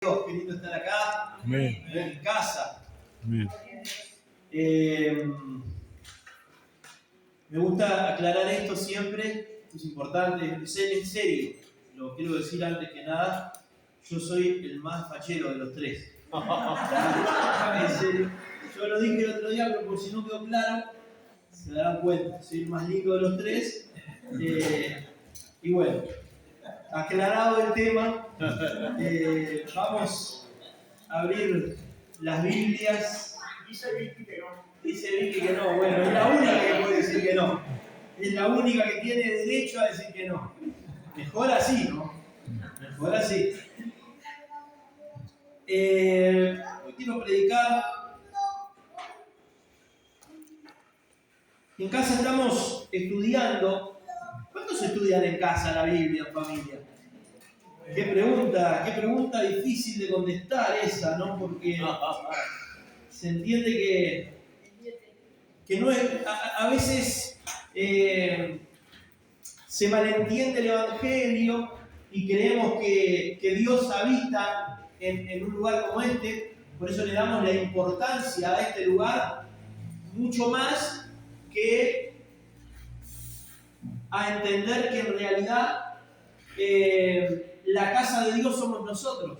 Dios, qué lindo estar acá, Amén. en casa. Amén. Me gusta aclarar esto siempre, esto es importante, es en serio, lo quiero decir antes que nada, yo soy el más fachero de los tres. En serio. Yo lo dije el otro día, pero por si no quedó claro, se darán cuenta, soy el más lindo de los tres. Y bueno, aclarado el tema, vamos a abrir las Biblias. Dice Vicky que no. Bueno, es la única que puede decir que no. Es la única que tiene derecho a decir que no. Mejor así, ¿no? Mejor así. Hoy quiero predicar. En casa estamos estudiando. ¿Cuántos estudian en casa la Biblia, en familia? Qué pregunta difícil de contestar esa, ¿no? Porque se entiende que no es, a veces se malentiende el Evangelio y creemos que Dios habita en un lugar como este, por eso le damos la importancia a este lugar mucho más que a entender que en realidad la casa de Dios somos nosotros.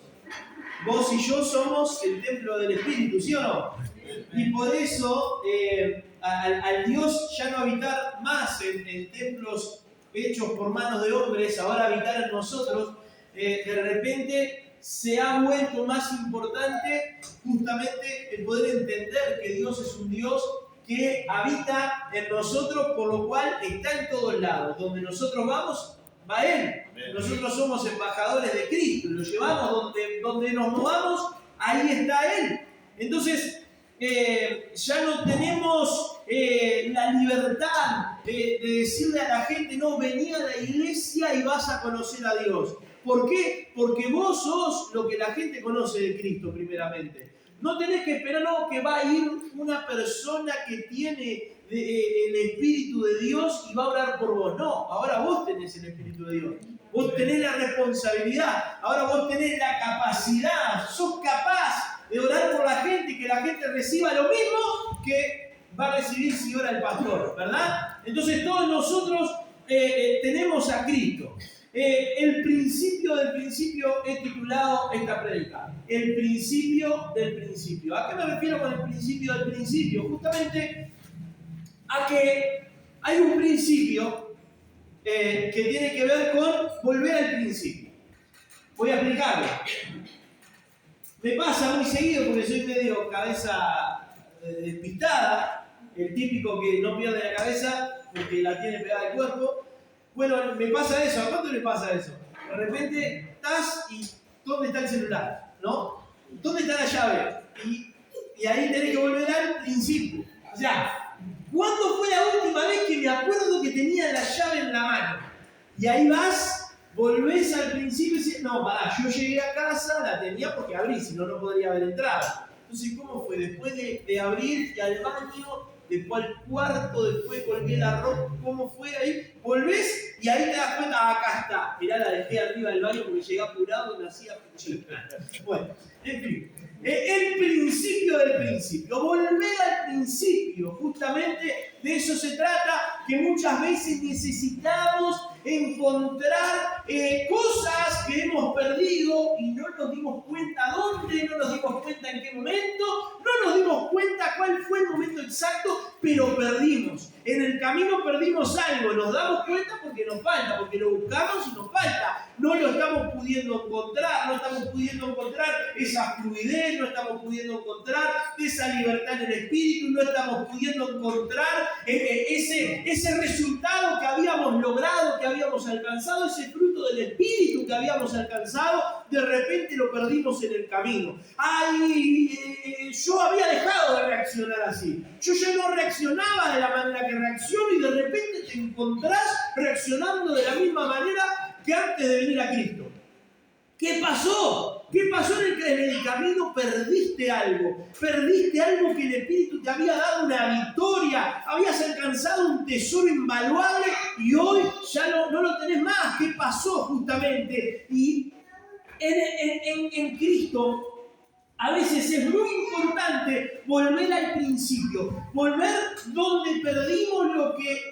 Vos y yo somos el templo del Espíritu, ¿sí o no? Y por eso al Dios ya no habitar más en templos hechos por manos de hombres, ahora habitar en nosotros, de repente se ha vuelto más importante justamente el poder entender que Dios es un Dios que habita en nosotros, por lo cual está en todos lados. Donde nosotros vamos, va Él. Nosotros somos embajadores de Cristo, lo llevamos donde nos movamos, ahí está Él. Entonces, ya no tenemos la libertad de decirle a la gente, no, vení a la iglesia y vas a conocer a Dios. ¿Por qué? Porque vos sos lo que la gente conoce de Cristo primeramente. No tenés que esperar, no, que va a ir una persona que tiene el Espíritu de Dios y va a orar por vos. No, ahora vos tenés el Espíritu de Dios. Vos tenés la responsabilidad, ahora vos tenés la capacidad, sos capaz de orar por la gente y que la gente reciba lo mismo que va a recibir si ora el pastor, ¿verdad? Entonces todos nosotros tenemos a Cristo. El principio del principio he titulado esta prédica. El principio del principio. ¿A qué me refiero con el principio del principio? Justamente a que hay un principio que tiene que ver con volver al principio. Voy a explicarlo. Me pasa muy seguido porque soy medio cabeza despistada, el típico que no pierde la cabeza porque la tiene pegada al cuerpo. Bueno, me pasa eso. ¿A cuánto le pasa eso? De repente estás y ¿dónde está el celular? ¿No? ¿Dónde está la llave? Y ahí tenés que volver al principio. O sea, ¿cuándo fue la última vez que me acuerdo que tenía la llave en la mano? Y ahí vas, volvés al principio y dices, no, pará, yo llegué a casa, la tenía porque abrí, si no, no podría haber entrado. Entonces, ¿cómo fue? Después de abrir y al baño, después al cuarto, después colgué la ropa, ¿cómo fue ahí? Volvés y ahí te das cuenta, acá está. Mirá, la dejé arriba del baño porque llegué apurado y me hacía puchita. Bueno, en fin. El principio del principio, volver al principio, justamente de eso se trata, que muchas veces necesitamos encontrar cosas que hemos perdido y no nos dimos cuenta dónde, no nos dimos cuenta en qué momento, no nos dimos cuenta cuál fue el momento exacto, pero perdimos. En el camino perdimos algo, nos damos cuenta porque nos falta, porque lo buscamos y nos falta. No lo estamos pudiendo encontrar, no estamos pudiendo encontrar esa fluidez, no estamos pudiendo encontrar esa libertad en el espíritu, no estamos pudiendo encontrar ese resultado que habíamos logrado, que habíamos alcanzado, ese fruto del espíritu que habíamos alcanzado, de repente lo perdimos en el camino. Yo había dejado de reaccionar así. Yo ya no reaccionaba de la manera que reacciono y de repente te encontrás reaccionando de la misma manera que antes de venir a Cristo. ¿Qué pasó? ¿Qué pasó en el camino? Perdiste algo. Perdiste algo que el Espíritu te había dado una victoria. Habías alcanzado un tesoro invaluable y hoy ya no lo tenés más. ¿Qué pasó justamente? Y en Cristo, a veces es muy importante volver al principio, volver donde perdimos lo que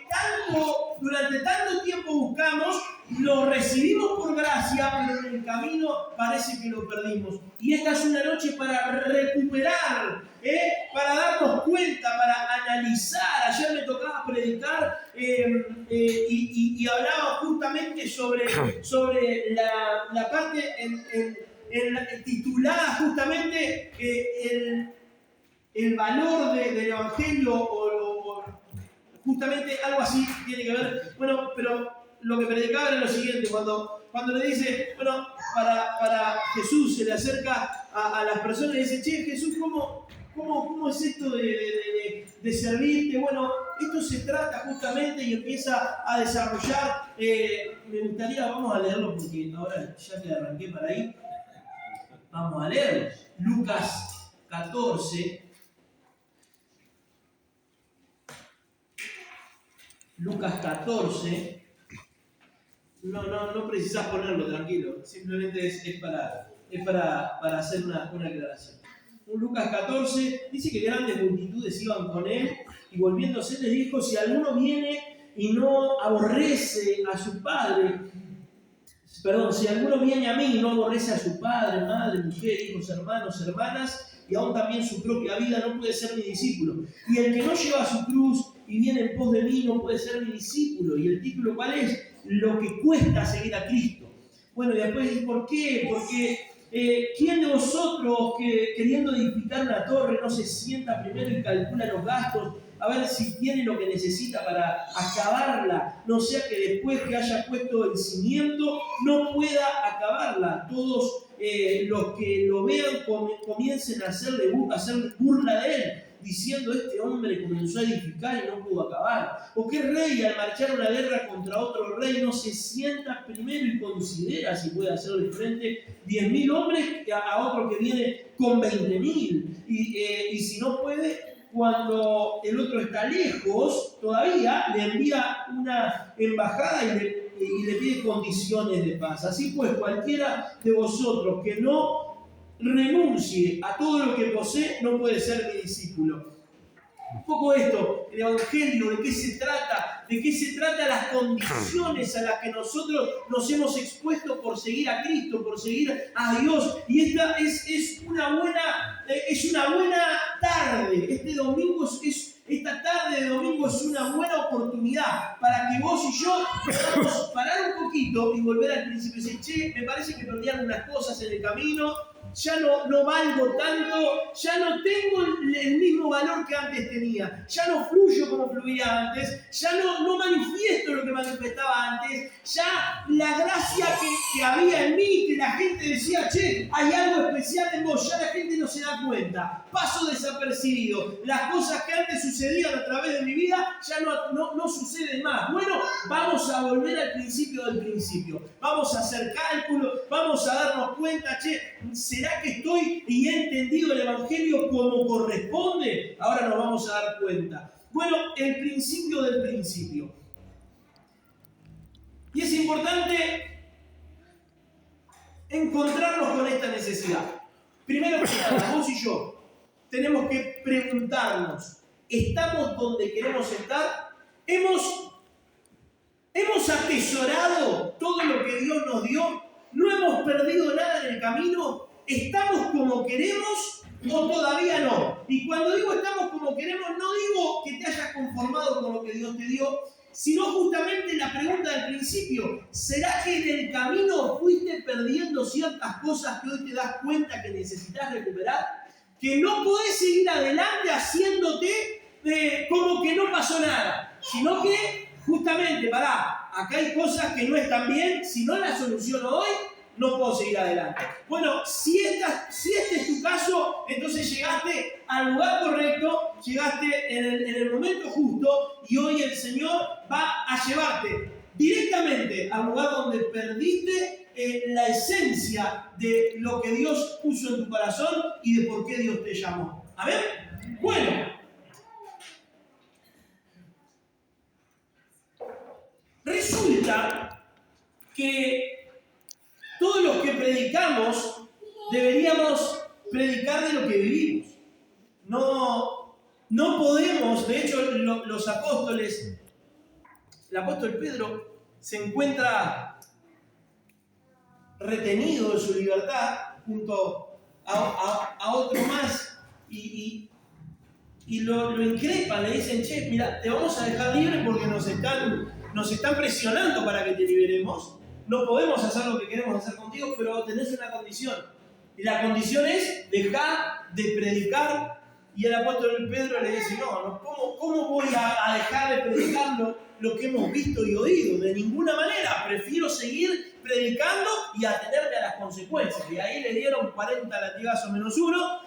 durante tanto tiempo buscamos, lo recibimos por gracia, pero en el camino parece que lo perdimos. Y esta es una noche para recuperar, para darnos cuenta, para analizar. Ayer me tocaba predicar y hablaba justamente sobre la parte titulada justamente el valor del Evangelio o justamente algo así tiene que ver. Bueno, pero lo que predicaba era lo siguiente, cuando le dice, bueno, para Jesús se le acerca a las personas y dice, che, Jesús, ¿cómo es esto de servirte? Bueno, esto se trata justamente y empieza a desarrollar. Me gustaría, vamos a leerlo porque ahora ya que arranqué para ahí. Vamos a leer Lucas 14. Lucas 14. No precisas ponerlo, tranquilo. Simplemente es para hacer una aclaración. Lucas 14 dice que grandes multitudes iban con él y volviéndose les dijo, si alguno viene y no aborrece a su padre, si alguno viene a mí y no aborrece a su padre, madre, mujer, hijos, hermanos, hermanas, y aún también su propia vida, no puede ser mi discípulo. Y el que no lleva su cruz y viene en pos de mí, no puede ser mi discípulo. ¿Y el título cuál es? Lo que cuesta seguir a Cristo. Bueno, y después, ¿por qué? Porque ¿quién de vosotros que queriendo edificar una torre no se sienta primero y calcula los gastos? A ver si tiene lo que necesita para acabarla, no sea que después que haya puesto el cimiento no pueda acabarla. Todos los que lo vean comiencen a hacerle burla de él, diciendo, este hombre comenzó a edificar y no pudo acabar. ¿O qué rey al marchar una guerra contra otro rey no se sienta primero y considera si puede hacerle frente 10.000 hombres a otro que viene con 20.000? Y si no puede, cuando el otro está lejos, todavía le envía una embajada y le pide condiciones de paz. Así pues, cualquiera de vosotros que no renuncie a todo lo que posee, no puede ser mi discípulo. Un poco esto, el Evangelio, ¿de qué se trata? ¿De qué se trata las condiciones a las que nosotros nos hemos expuesto por seguir a Cristo, por seguir a Dios? Y esta es una buena tarde. Esta tarde de domingo es una buena oportunidad para que vos y yo podamos parar un poquito y volver al principio y decir, che, me parece que perdí algunas cosas en el camino, ya no valgo tanto, ya no tengo el mismo valor que antes tenía, ya no fluyo como fluía antes, ya no manifiesto lo que manifestaba antes, ya la gracia que había en mí, que la gente decía, che, hay algo especial en vos, ya la gente no se da cuenta, paso desapercibido, las cosas que antes sucedían a través de mi vida ya no suceden más. Bueno, vamos a volver al principio del principio, vamos a hacer cálculos, vamos a darnos cuenta, che, ¿será que estoy y he entendido el Evangelio como corresponde? Ahora nos vamos a dar cuenta. Bueno, el principio del principio. Y es importante encontrarnos con esta necesidad. Primero que nada, vos y yo tenemos que preguntarnos, ¿estamos donde queremos estar? ¿Hemos atesorado todo lo que Dios nos dio? ¿No hemos perdido nada en el camino? ¿Estamos como queremos o todavía no? Y cuando digo estamos como queremos, no digo que te hayas conformado con lo que Dios te dio, sino justamente la pregunta del principio, ¿será que en el camino fuiste perdiendo ciertas cosas que hoy te das cuenta que necesitas recuperar? Que no podés seguir adelante haciéndote como que no pasó nada, sino que justamente, acá hay cosas que no están bien, si no las soluciono hoy, no puedo seguir adelante. Bueno, si este es tu caso, entonces llegaste al lugar correcto, llegaste en el momento justo y hoy el Señor va a llevarte directamente al lugar donde perdiste la esencia de lo que Dios puso en tu corazón y de por qué Dios te llamó. ¿Amén? Bueno, resulta que todos los que predicamos deberíamos predicar de lo que vivimos. No podemos, de hecho, los apóstoles, el apóstol Pedro se encuentra retenido en su libertad junto a otro más y lo increpan, le dicen, che, mira, te vamos a dejar libre porque nos están presionando para que te liberemos. No podemos hacer lo que queremos hacer contigo, pero tenés una condición. Y la condición es dejar de predicar. Y el apóstol Pedro le dice, no, ¿cómo voy a dejar de predicar lo que hemos visto y oído? De ninguna manera, prefiero seguir predicando y atenerme a las consecuencias. Y ahí le dieron 40 latigazos menos uno,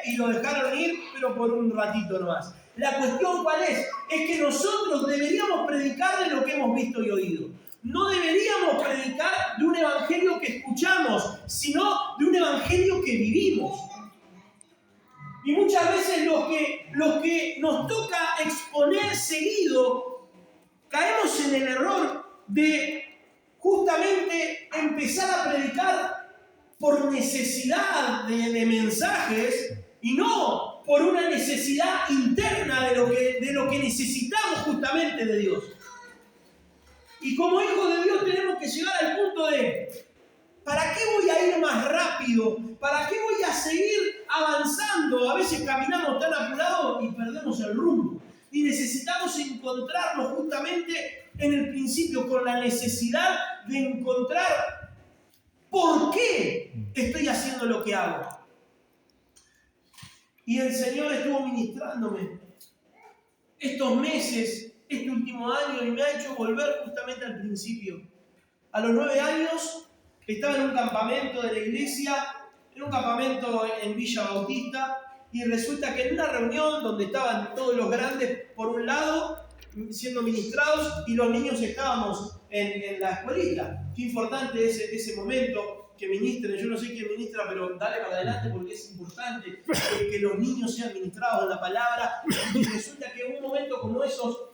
y lo dejaron ir, pero por un ratito nomás. La cuestión ¿cuál es? Es que nosotros deberíamos predicar de lo que hemos visto y oído. No deberíamos predicar de un evangelio que escuchamos, sino de un evangelio que vivimos. Y muchas veces los que nos toca exponer seguido, caemos en el error de justamente empezar a predicar por necesidad de mensajes y no por una necesidad interna de lo que necesitamos justamente de Dios. Y como hijos de Dios tenemos que llegar al punto de ¿para qué voy a ir más rápido? ¿Para qué voy a seguir avanzando? A veces caminamos tan apurados y perdemos el rumbo. Y necesitamos encontrarnos justamente en el principio con la necesidad de encontrar por qué estoy haciendo lo que hago. Y el Señor estuvo ministrándome estos meses, este último año, y me ha hecho volver justamente al principio. A los 9 años estaba en un campamento de la iglesia, en un campamento en Villa Bautista, y resulta que en una reunión donde estaban todos los grandes por un lado siendo ministrados y los niños estábamos en la escuelita. Qué importante es ese momento que ministren. Yo no sé quién ministra, pero dale para adelante porque es importante que los niños sean ministrados en la palabra. Y resulta que en un momento como esos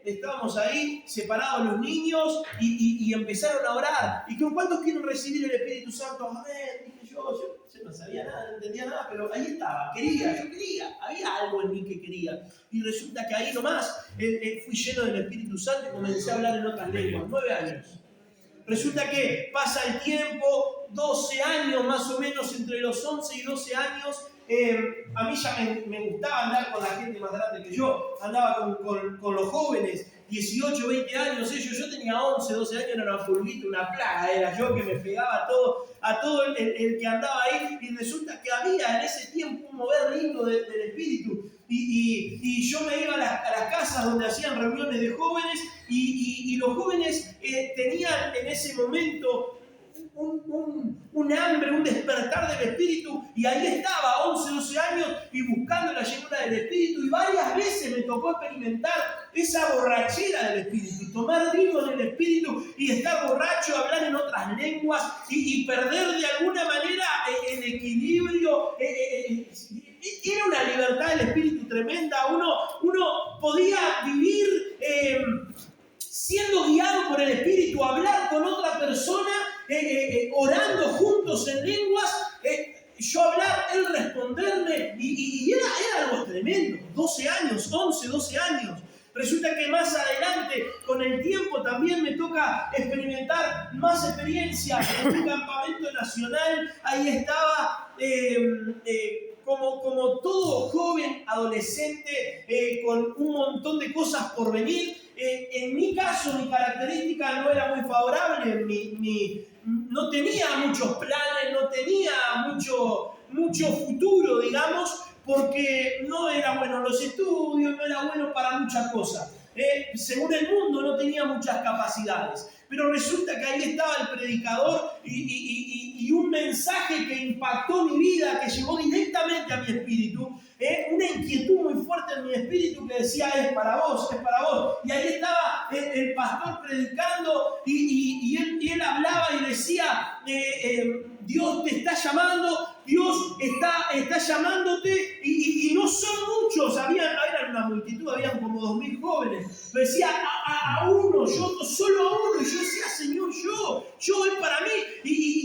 estábamos ahí separados los niños y empezaron a orar. ¿Y cuántos quieren recibir el Espíritu Santo? Amén. Dije yo no sabía nada, no entendía nada, pero ahí estaba, yo quería, había algo en mí que quería. Y resulta que ahí nomás fui lleno del Espíritu Santo y comencé a hablar en otras lenguas, 9 años. Resulta que pasa el tiempo, 12 años más o menos, entre los 11 y 12 años, a mí ya me gustaba andar con la gente más grande que yo, andaba con los jóvenes, 18, 20 años ellos, yo tenía 11, 12 años, era una pulguita, una plaga, era yo que me pegaba a todo el que andaba ahí, y resulta que había en ese tiempo un mover lindo del Espíritu, y yo me iba a las casas donde hacían reuniones de jóvenes, y los jóvenes tenían en ese momento un hambre, un despertar del Espíritu, y ahí estaba, 11, 12 años, y buscando la llenura del Espíritu, y varias veces me tocó experimentar esa borrachera del Espíritu, tomar vino en el Espíritu, y estar borracho, hablar en otras lenguas, y perder de alguna manera el equilibrio. Era una libertad del Espíritu tremenda, uno podía vivir siendo guiado por el Espíritu, hablar con otra persona, orando juntos en lenguas, yo hablar, él responderme, y era algo tremendo. 12 años, 11, 12 años. Resulta que más adelante, con el tiempo, también me toca experimentar más experiencia en un campamento nacional. Ahí estaba como todo joven, adolescente, con un montón de cosas por venir. En mi caso, mi característica no era muy favorable, no tenía muchos planes, no tenía mucho futuro, digamos, porque no era bueno en los estudios, no era bueno para muchas cosas. Según el mundo no tenía muchas capacidades. Pero resulta que ahí estaba el predicador y un mensaje que impactó mi vida, que llegó directamente a mi espíritu, una inquietud muy fuerte en mi espíritu que decía, es para vos, es para vos. Y ahí estaba el pastor predicando y él hablaba y decía, Dios te está llamando, Dios está llamándote, y no son muchos, era una multitud, habían como 2.000 jóvenes. Me decía a uno, yo solo a uno, y yo decía, Señor, yo es para mí, y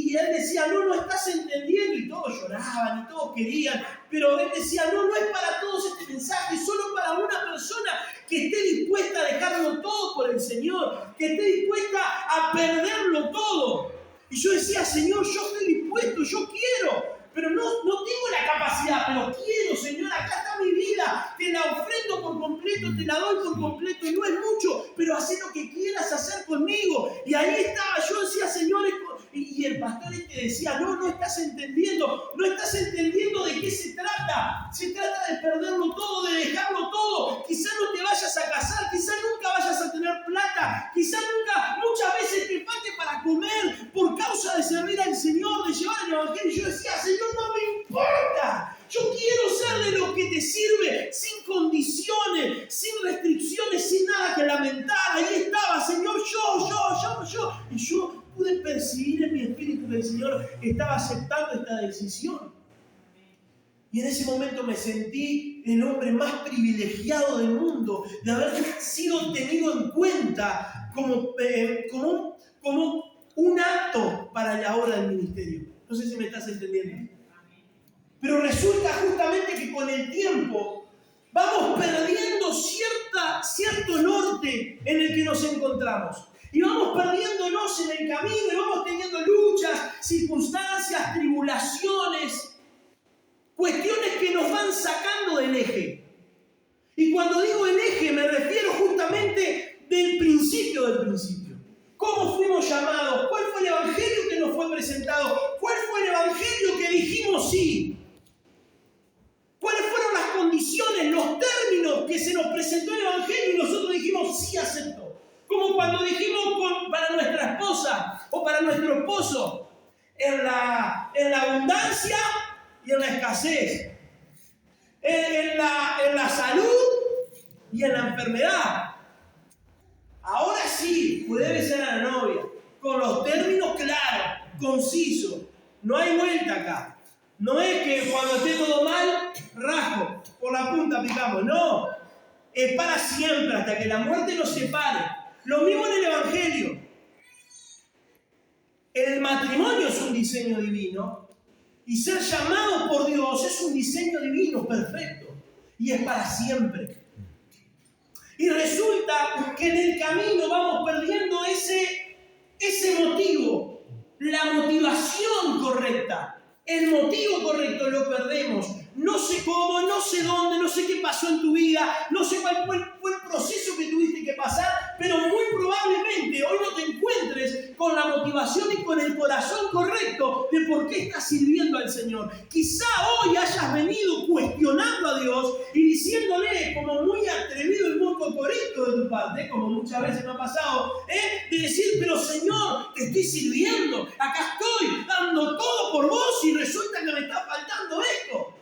escuchaban y todos querían, pero él decía, no, no es para todos este mensaje, es solo para una persona que esté dispuesta a dejarlo todo por el Señor, que esté dispuesta a perderlo todo. Y yo decía, Señor, yo estoy dispuesto, yo quiero, pero no tengo la capacidad, pero quiero, Señor, acá está mi vida, te la ofrendo por completo, te la doy por completo, y no es mucho, pero haz lo que quieras hacer conmigo. Y ahí estaba, yo decía, Señor, y el pastor decía, no estás entendiendo de qué se trata de perderlo todo, de dejarlo todo, quizás no te vayas a casar, quizás nunca vayas a tener plata, quizás muchas veces te falte para comer por causa de servir al Señor, de llevar el Evangelio. Y yo decía, Señor, no me importa, yo quiero ser de los que te sirve sin condiciones, sin restricciones, sin nada que lamentar. Ahí estaba, Señor, yo. Y yo pude percibir en mi espíritu que el Señor estaba aceptando esta decisión. Y en ese momento me sentí el hombre más privilegiado del mundo, de haber sido tenido en cuenta como un acto para la obra del ministerio. No sé si me estás entendiendo. Pero resulta justamente que con el tiempo vamos perdiendo cierto norte en el que nos encontramos. Y vamos perdiéndonos en el camino y vamos teniendo luchas, circunstancias, tribulaciones, cuestiones que nos van sacando del eje. Y cuando digo el eje me refiero justamente del principio del principio. ¿Cómo fuimos llamados? ¿Cuál fue el evangelio que nos fue presentado? ¿Cuál fue el evangelio que dijimos sí? ¿Cuáles fueron las condiciones, los términos que se nos presentó el evangelio y nosotros dijimos sí acepto? Como cuando dijimos para nuestra esposa o para nuestro esposo, en la abundancia y en la escasez, en la salud y en la enfermedad. Ahora sí, puede besar a la novia, con los términos claros, concisos. No hay vuelta acá. No es que cuando esté todo mal, rasgo, por la punta picamos. No, es para siempre, hasta que la muerte nos separe. Lo mismo en el Evangelio. El matrimonio es un diseño divino y ser llamado por Dios es un diseño divino perfecto y es para siempre. Y resulta que en el camino vamos perdiendo ese motivo, la motivación correcta. El motivo correcto lo perdemos. No sé cómo, no sé dónde, no sé qué pasó en tu vida, no sé cuál fue el proceso que tuviste que pasar, pero muy probablemente hoy no te encuentres con la motivación y con el corazón correcto de por qué estás sirviendo al Señor. Quizá hoy hayas venido cuestionando a Dios y diciéndole, como muy atrevido y muy cocorito de tu parte, como muchas veces me ha pasado, de decir, pero Señor, te estoy sirviendo, acá estoy dando todo por vos y resulta que me está faltando esto.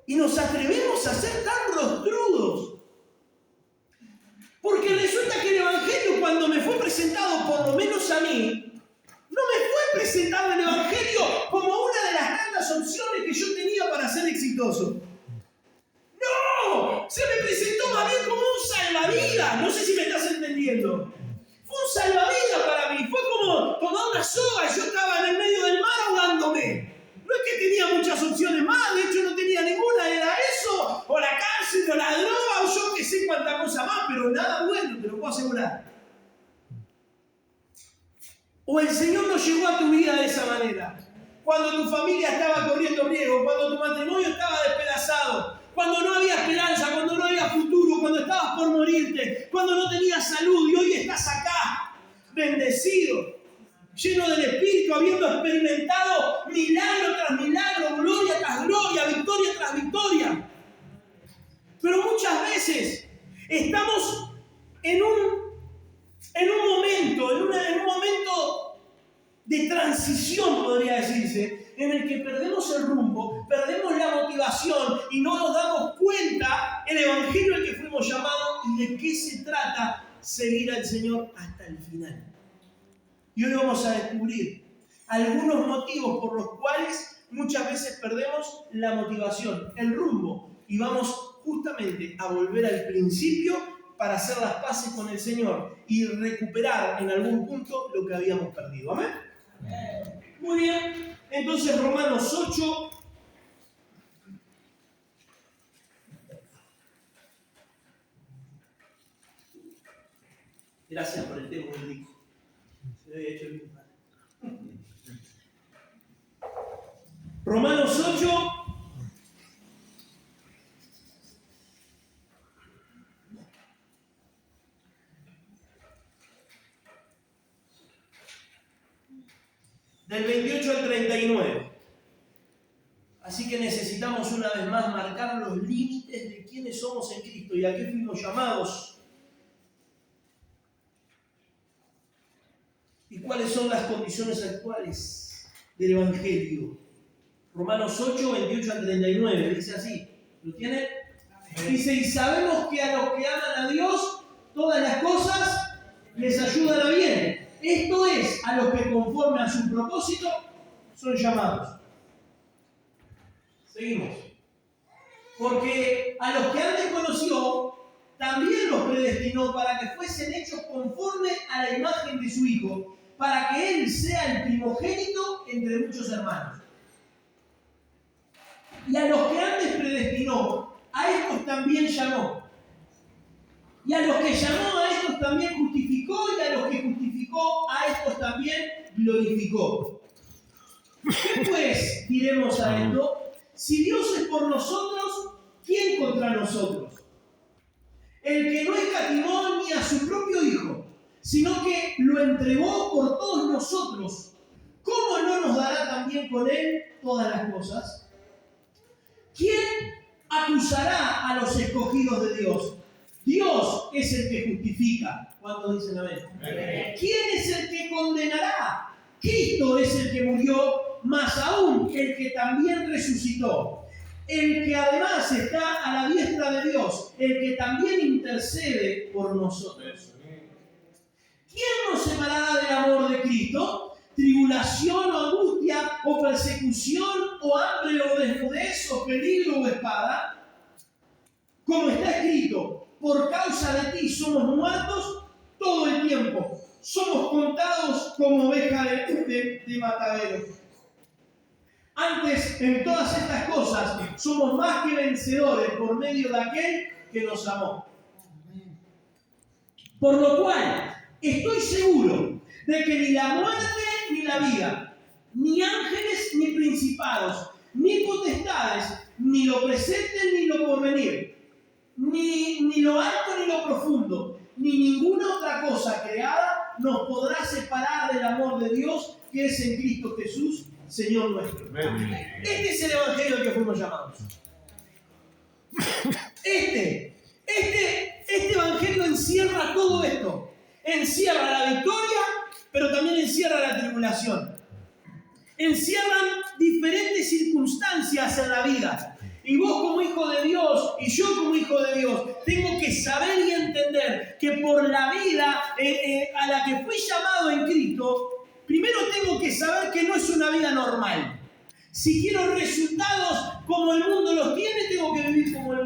Y nos atrevemos a ser tan rostrudos. Porque resulta que el Evangelio, cuando me fue presentado, por lo menos a mí, no me fue presentado el Evangelio como una de las tantas opciones que yo tenía para ser exitoso. ¡No! Se me presentó más bien como un salvavidas. No sé si me estás entendiendo. Fue un salvavidas para mí. Fue como tomar una soga y yo estaba en el medio del mar ahogándome. No es que tenía muchas opciones más, de hecho no tenía ninguna, era eso, o la cárcel, o la droga, o yo que sé cuánta cosa más, pero nada bueno, te lo puedo asegurar. O el Señor no llegó a tu vida de esa manera, cuando tu familia estaba corriendo riesgo, cuando tu matrimonio estaba despedazado, cuando no había esperanza, cuando no había futuro, cuando estabas por morirte, cuando no tenías salud y hoy estás acá, bendecido, lleno del Espíritu, habiendo experimentado milagro tras milagro, gloria tras gloria, victoria tras victoria. Pero muchas veces estamos en un momento de transición, podría decirse, en el que perdemos el rumbo, perdemos la motivación y no nos damos cuenta el evangelio al que fuimos llamados y de qué se trata seguir al Señor hasta el final. Y hoy vamos a descubrir algunos motivos por los cuales muchas veces perdemos la motivación, el rumbo, y vamos justamente a volver al principio para hacer las paces con el Señor y recuperar en algún punto lo que habíamos perdido. ¿Amén? Muy bien. Entonces Romanos 8. Gracias por el tema, Enrique. Se lo había hecho bien. Romanos 8. Del 28 al 39. Así que necesitamos una vez más marcar los límites de quiénes somos en Cristo y a qué fuimos llamados. Y cuáles son las condiciones actuales del Evangelio. Romanos 8, 28 al 39, dice así. ¿Lo tiene? Dice, y sabemos que a los que aman a Dios, todas las cosas les ayudan a bien. Esto es, a los que conforme a su propósito son llamados. Seguimos. Porque a los que antes conoció, también los predestinó para que fuesen hechos conforme a la imagen de su Hijo, para que Él sea el primogénito entre muchos hermanos. Y a los que antes predestinó, a estos también llamó. Y a los que llamó, a estos también justificó, y a los que justificó, a estos también glorificó. ¿Qué pues diremos a esto? Si Dios es por nosotros, ¿quién contra nosotros? El que no escatimó ni a su propio Hijo, sino que lo entregó por todos nosotros, ¿cómo no nos dará también con Él todas las cosas? ¿Quién acusará a los escogidos de Dios? Dios es el que justifica. ¿Cuántos dicen amén? Amén. ¿Quién es el que condenará? Cristo es el que murió, más aún el que también resucitó. El que además está a la diestra de Dios, el que también intercede por nosotros. ¿Quién nos separará del amor de Cristo? ¿Tribulación o angustia o persecución o hambre o desnudez o peligro o espada? Como está escrito, por causa de ti somos muertos todo el tiempo. Somos contados como ovejas de matadero. Antes, en todas estas cosas, somos más que vencedores por medio de aquel que nos amó. Por lo cual, estoy seguro de que ni la muerte ni la vida, ni ángeles ni principados, ni potestades, ni lo presente ni lo porvenir, ni lo alto ni lo profundo, ni ninguna otra cosa creada nos podrá separar del amor de Dios que es en Cristo Jesús, Señor nuestro. Este es el Evangelio al que fuimos llamados. Este Evangelio encierra todo esto. Encierra la victoria, pero también encierra la tribulación. Encierran diferentes circunstancias en la vida. Y vos como hijo de Dios, y yo como hijo de Dios, tengo que saber y entender que por la vida a la que fui llamado en Cristo, primero tengo que saber que no es una vida normal. Si quiero resultados como el mundo los tiene, tengo que vivir como el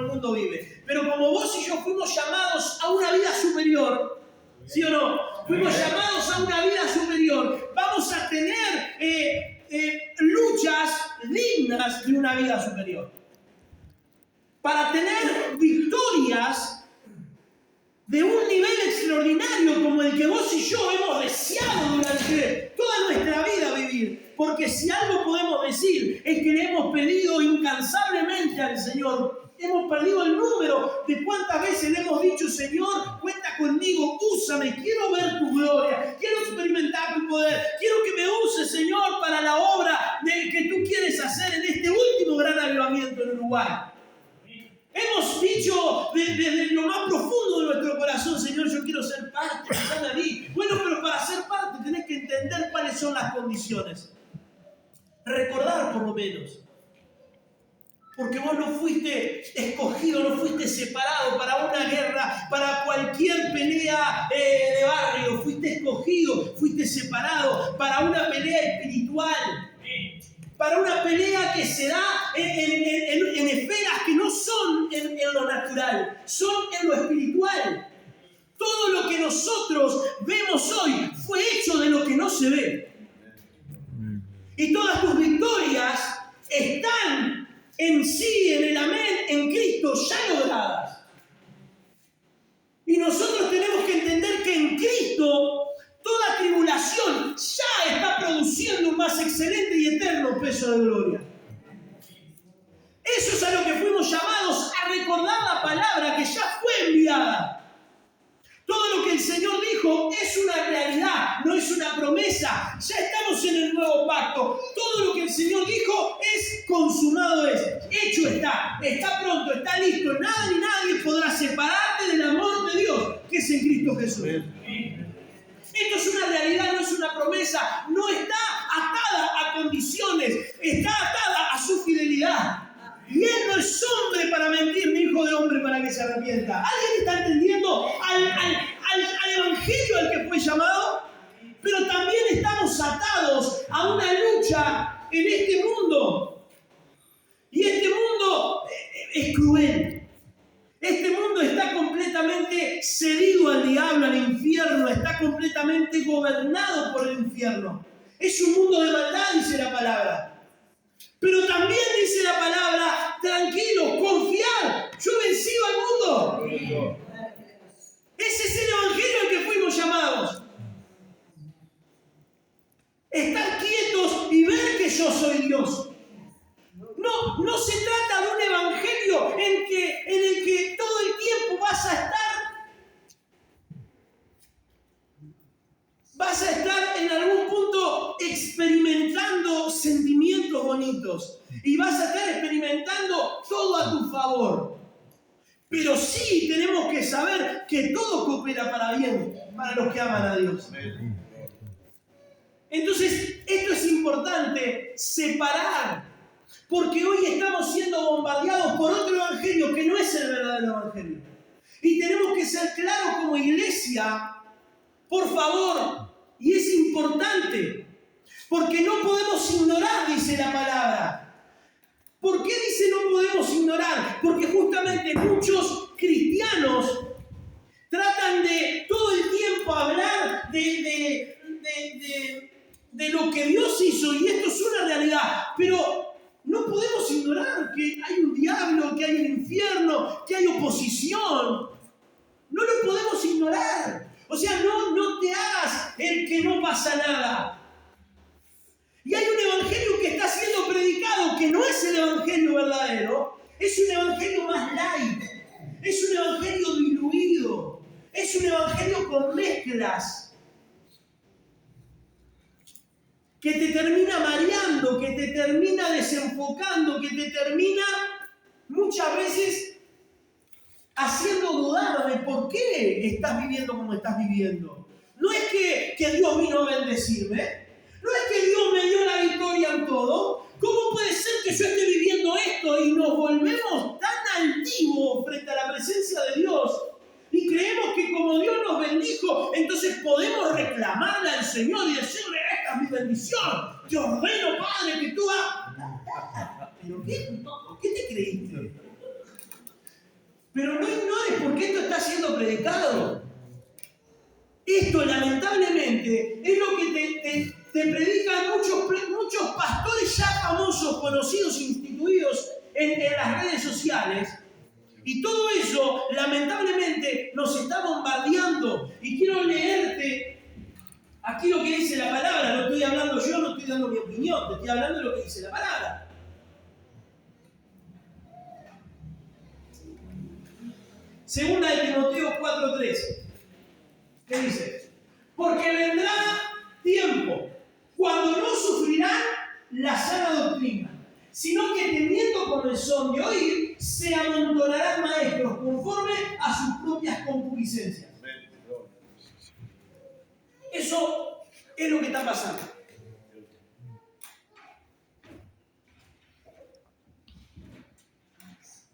mundo vive. Pero como vos y yo fuimos llamados a una vida superior, ¿sí o no? Fuimos llamados a una vida superior. Vamos a tener luchas dignas de una vida superior. Para tener victorias de un nivel extraordinario como el que vos y yo hemos deseado durante toda nuestra vida vivir. Porque si algo podemos decir es que le hemos pedido incansablemente al Señor. Hemos perdido el número de cuántas veces le hemos dicho, Señor, cuenta conmigo, úsame, quiero ver tu gloria, quiero experimentar tu poder, quiero que me uses, Señor, para la obra que tú quieres hacer en este último gran avivamiento en Uruguay. Hemos dicho desde lo más profundo de nuestro corazón, Señor, yo quiero ser parte, usame a mí. Bueno, pero para ser parte tenés que entender cuáles son las condiciones. Recordar por lo menos. Porque vos no fuiste escogido, no fuiste separado para una guerra, para cualquier pelea de barrio. Fuiste escogido, fuiste separado para una pelea espiritual. Para una pelea que se da en esferas que no son en lo natural, son en lo espiritual. todo lo que nosotros vemos hoy fue hecho de lo que no se ve. Y todas tus victorias están en sí, en el amén, en Cristo, ya logradas. Y nosotros tenemos que entender que en Cristo toda tribulación ya está produciendo un más excelente y eterno peso de gloria. Eso es a lo que fuimos llamados, a recordar la palabra que ya fue enviada. Todo lo que el Señor dijo es una realidad, no es una promesa. Ya estamos en el nuevo pacto. Todo lo que el Señor dijo es consumado, es hecho está pronto, está listo. Nada ni nadie podrá separarte del amor de Dios que es en Cristo Jesús. Esto es una realidad, no es una promesa. No está atada a condiciones, está atada a su fidelidad. Y Él no es hombre para mentir, ni hijo de hombre para que se arrepienta. ¿Alguien está entendiendo al evangelio al que fue llamado? Pero también estamos atados a una lucha en este mundo. Y este mundo es cruel. Este mundo está completamente cedido al diablo, al infierno. Está completamente gobernado por el infierno. Es un mundo de maldad, dice la palabra. Pero también dice la palabra, tranquilos, confiad, yo he vencido al mundo. Ese es el evangelio al que fuimos llamados. Estar quietos y ver que yo soy Dios. No se trata de un evangelio en el que todo el tiempo vas a estar en algún punto experimentando sentimientos bonitos y vas a estar experimentando todo a tu favor. Pero sí tenemos que saber que todo coopera para bien para los que aman a Dios. Entonces, esto es importante separar, porque hoy estamos siendo bombardeados por otro evangelio que no es el verdadero evangelio. Y tenemos que ser claros como iglesia, por favor. Y es importante, porque no podemos ignorar, dice la palabra. ¿Por qué dice no podemos ignorar? Porque justamente muchos cristianos tratan de todo el tiempo hablar de lo que Dios hizo, y esto es una realidad, pero no podemos ignorar que hay un diablo, que hay un infierno, que hay oposición. No lo podemos ignorar. O sea, no te hagas el que no pasa nada. Y hay un evangelio que está siendo predicado que no es el evangelio verdadero, es un evangelio más light, es un evangelio diluido, es un evangelio con mezclas, que te termina mareando, que te termina desenfocando, que te termina muchas veces haciendo dudar de por qué estás viviendo como estás viviendo. No es que Dios vino a bendecirme, no es que Dios me dio la victoria en todo. ¿Cómo puede ser que yo esté viviendo esto y nos volvemos tan altivos frente a la presencia de Dios y creemos que como Dios nos bendijo, entonces podemos reclamarle al Señor y decirle: esta es mi bendición, te ordeno, Padre, que tú hagas? ¿Pero qué te creíste? Pero no ignores por qué esto está siendo predicado. Esto, lamentablemente, es lo que te predican muchos pastores ya famosos, conocidos, instituidos en las redes sociales. Y todo eso, lamentablemente, nos está bombardeando. Y quiero leerte aquí lo que dice la palabra. No estoy hablando yo, no estoy dando mi opinión, te estoy hablando de lo que dice la palabra. Segunda de Timoteo 4:3. ¿Qué dice? Porque vendrá tiempo cuando no sufrirán la sana doctrina, sino que teniendo comezón de oír, se amontonarán maestros conforme a sus propias concupiscencias. Eso es lo que está pasando.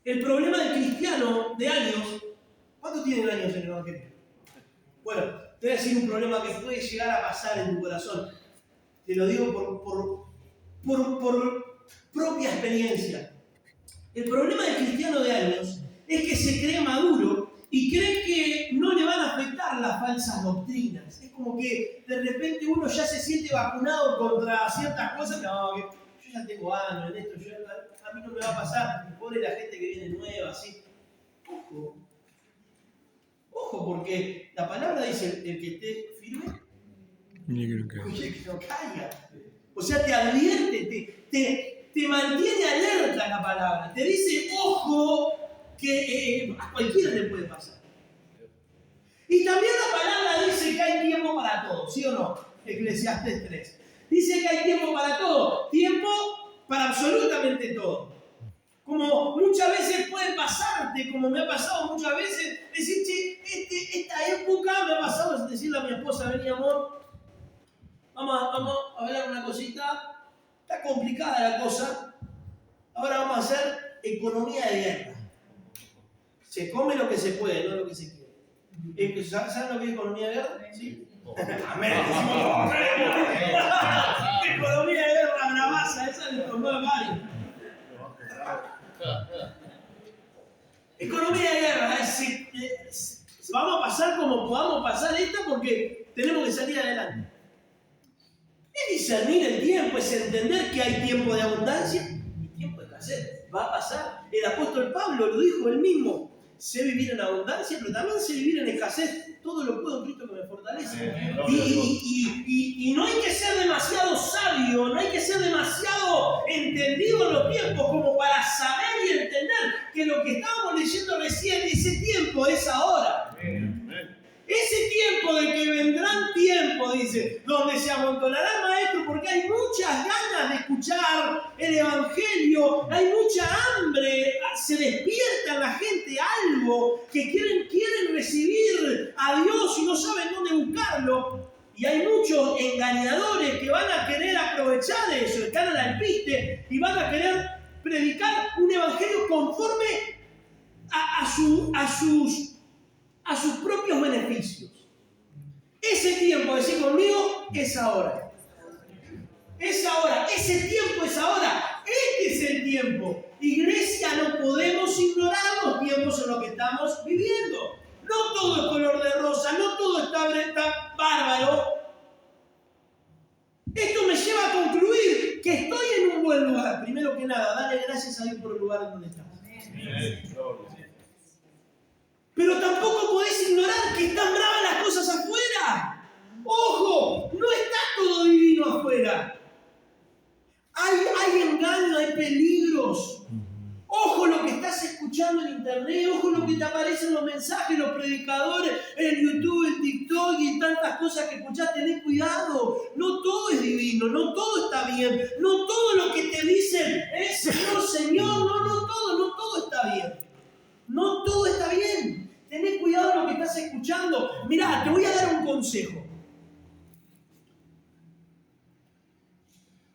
El problema del cristiano de años, ¿cuántos tienen años en el evangelio? Bueno, te voy a decir un problema que puede llegar a pasar en tu corazón. Te lo digo por propia experiencia. El problema del cristiano de años es que se cree maduro y cree que no le van a afectar las falsas doctrinas. Es como que de repente uno ya se siente vacunado contra ciertas cosas. No, yo ya tengo años en esto, a mí no me va a pasar. Pobre la gente que viene nueva, así. Ojo, porque la palabra dice, el que esté firme, oye, que no caiga. O sea, te advierte, te mantiene alerta la palabra. Te dice, ojo, que a cualquiera le puede pasar. Y también la palabra dice que hay tiempo para todo, ¿sí o no? Eclesiastés 3. Dice que hay tiempo para todo, tiempo para absolutamente todo. Como muchas veces puede pasarte, como me ha pasado muchas veces, decir, che, esta época me ha pasado, decirle a mi esposa, vení amor, vamos a hablar una cosita, está complicada la cosa, ahora vamos a hacer economía de guerra. Se come lo que se puede, no lo que se quiere. ¿Saben lo que es economía de guerra? ¿Sí? Amén. Economía de guerra, bravaza, esa le tomó a Mario. Economía de guerra, vamos a pasar como podamos pasar esta porque tenemos que salir adelante. Es discernir el tiempo, es entender que hay tiempo de abundancia y tiempo de escasez. Va a pasar. El apóstol Pablo lo dijo él mismo. Sé vivir en abundancia, pero también sé vivir en escasez. Todo lo puedo en Cristo que me fortalece. Y no hay que ser demasiado sabio, no hay que ser demasiado entendido en los tiempos como para saber y entender que lo que estábamos leyendo recién, ese tiempo es ahora. Ese tiempo de que vendrán tiempos, dice, donde se amontonarán maestros porque hay muchas ganas de escuchar el Evangelio, hay mucha hambre, se despierta en la gente algo que quieren recibir a Dios y no saben dónde buscarlo. Y hay muchos engañadores que van a querer aprovechar eso, están al alpiste y van a querer predicar un Evangelio conforme a sus propios beneficios. Ese tiempo, decir conmigo, es ahora. Es ahora, ese tiempo es ahora. Este es el tiempo. Iglesia, no podemos ignorar los tiempos en los que estamos viviendo. No todo es color de rosa, no todo está bárbaro. Esto me lleva a concluir que estoy en un buen lugar. Primero que nada, dale gracias a Dios por el lugar en donde estás. Pero tampoco podés ignorar que están bravas las cosas afuera. ¡Ojo! No está todo divino afuera. Hay engaño, hay peligros. Ojo lo que estás escuchando en internet, ojo lo que te aparecen en los mensajes, los predicadores, en YouTube, en TikTok y tantas cosas que escuchás. Tenés cuidado. No todo es divino, no todo está bien, no todo lo que te dicen es Señor, Señor, no todo está bien. No todo está bien. Tenés cuidado en lo que estás escuchando. Mirá, te voy a dar un consejo.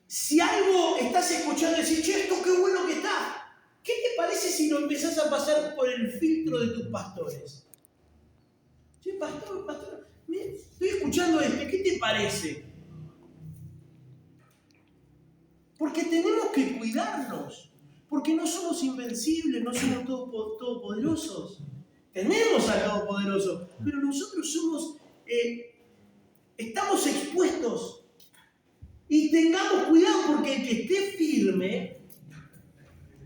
Si algo estás escuchando y decís, che, esto qué bueno que está, ¿qué te parece si lo empezás a pasar por el filtro de tus pastores? Che, pastor, estoy escuchando esto, ¿qué te parece? Porque tenemos que cuidarnos, porque no somos invencibles, no somos todopoderosos. Tenemos al Todopoderoso, pero nosotros estamos expuestos. Y tengamos cuidado porque el que esté firme,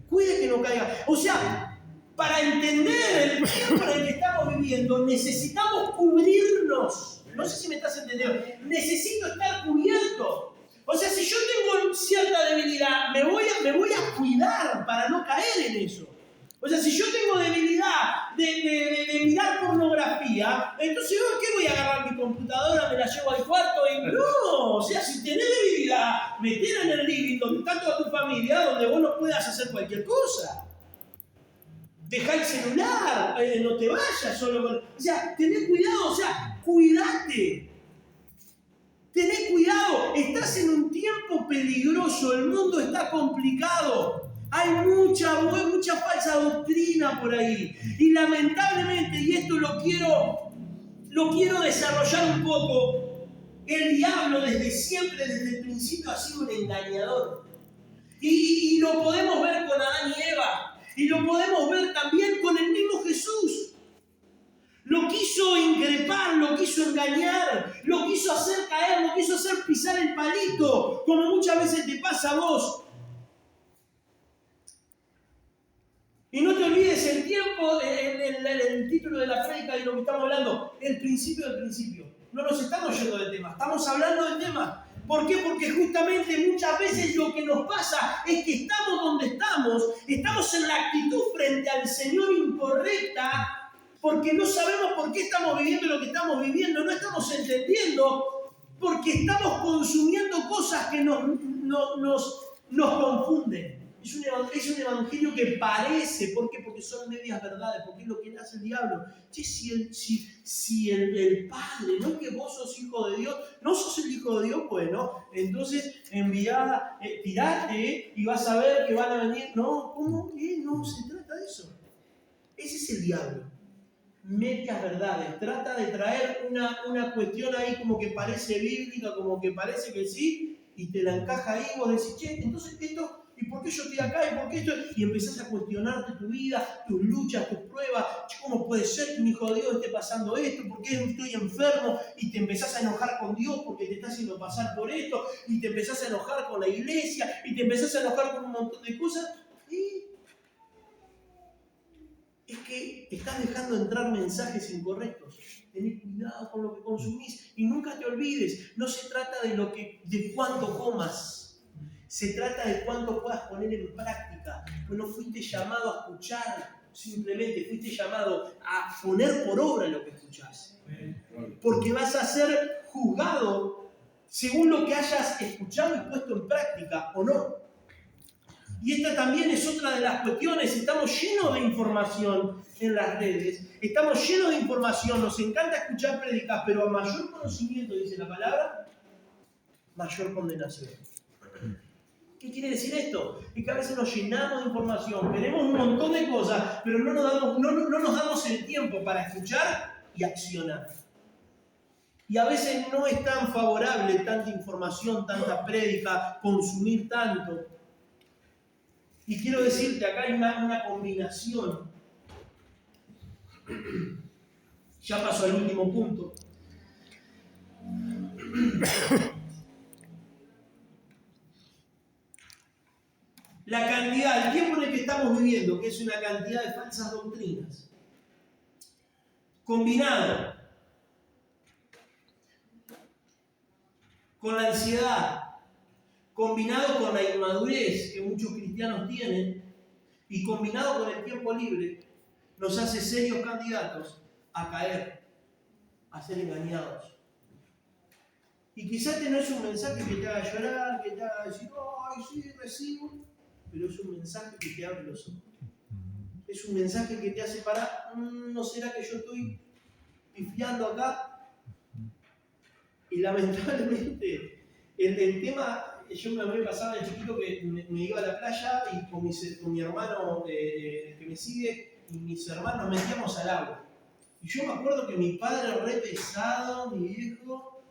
cuide que no caiga. O sea, para entender el tiempo en el que estamos viviendo, necesitamos cubrirnos. No sé si me estás entendiendo. Necesito estar cubierto. O sea, si yo tengo cierta debilidad, me voy a cuidar para no caer en eso. O sea, si yo tengo debilidad de mirar pornografía, entonces ¿qué voy a agarrar mi computadora, me la llevo al cuarto y no? O sea, si tenés debilidad, metela en el living donde está toda tu familia, donde vos no puedas hacer cualquier cosa. Dejá el celular, no te vayas solo con... O sea, tenés cuidado, o sea, cuidate. Tenés cuidado, estás en un tiempo peligroso, el mundo está complicado. Hay mucha falsa doctrina por ahí. Y lamentablemente, y esto lo quiero desarrollar un poco, el diablo desde siempre, desde el principio, ha sido un engañador. Y lo podemos ver con Adán y Eva. Y lo podemos ver también con el mismo Jesús. Lo quiso increpar, lo quiso engañar, lo quiso hacer caer, lo quiso hacer pisar el palito, como muchas veces te pasa a vos. Y no te olvides el tiempo, el título de la prédica y lo que estamos hablando, el principio del principio. No nos estamos yendo del tema, estamos hablando del tema. ¿Por qué? Porque justamente muchas veces lo que nos pasa es que estamos donde estamos en la actitud frente al Señor incorrecta, porque no sabemos por qué estamos viviendo lo que estamos viviendo, no estamos entendiendo, porque estamos consumiendo cosas que nos confunden. Es un evangelio que parece, ¿por qué? Porque son medias verdades, porque es lo que hace el diablo. Che, si el Padre, no es que vos sos hijo de Dios, no sos el hijo de Dios, bueno, entonces tirate y vas a ver que van a venir. No, ¿cómo? No se trata de eso. Ese es el diablo. Medias verdades. Trata de traer una cuestión ahí como que parece bíblica, como que parece que sí, y te la encaja ahí y vos decís, che, entonces esto... ¿Y por qué yo estoy acá? ¿Y por qué esto? Y empezás a cuestionarte tu vida, tus luchas, tus pruebas. ¿Cómo puede ser que un hijo de Dios esté pasando esto? ¿Por qué estoy enfermo? Y te empezás a enojar con Dios porque te está haciendo pasar por esto. Y te empezás a enojar con la iglesia. Y te empezás a enojar con un montón de cosas. Y es que estás dejando entrar mensajes incorrectos. Tenés cuidado con lo que consumís. Y nunca te olvides, no se trata de cuánto comas. Se trata de cuánto puedas poner en práctica. Pues no fuiste llamado a escuchar, simplemente fuiste llamado a poner por obra lo que escuchás. Porque vas a ser juzgado según lo que hayas escuchado y puesto en práctica o no. Y esta también es otra de las cuestiones. Estamos llenos de información en las redes. Estamos llenos de información. Nos encanta escuchar prédicas, pero a mayor conocimiento, dice la palabra, mayor condenación. ¿Qué quiere decir esto? Es que a veces nos llenamos de información, queremos un montón de cosas, pero no nos damos el tiempo para escuchar y accionar. Y a veces no es tan favorable tanta información, tanta prédica, consumir tanto. Y quiero decirte, acá hay una combinación. Ya paso al último punto. La cantidad, el tiempo en el que estamos viviendo, que es una cantidad de falsas doctrinas, combinado con la ansiedad, combinado con la inmadurez que muchos cristianos tienen y combinado con el tiempo libre, nos hace serios candidatos a caer, a ser engañados. Y quizás este no es un mensaje que te haga llorar, que te haga decir, ¡ay, sí, recibo! Pero es un mensaje que te abre los ojos. Es un mensaje que te hace parar, ¿no será que yo estoy pifiando acá? Y lamentablemente, el tema, yo me pasaba de chiquito que me iba a la playa y con mi hermano que me sigue y mis hermanos nos metíamos al agua. Y yo me acuerdo que mi padre re pesado, mi viejo,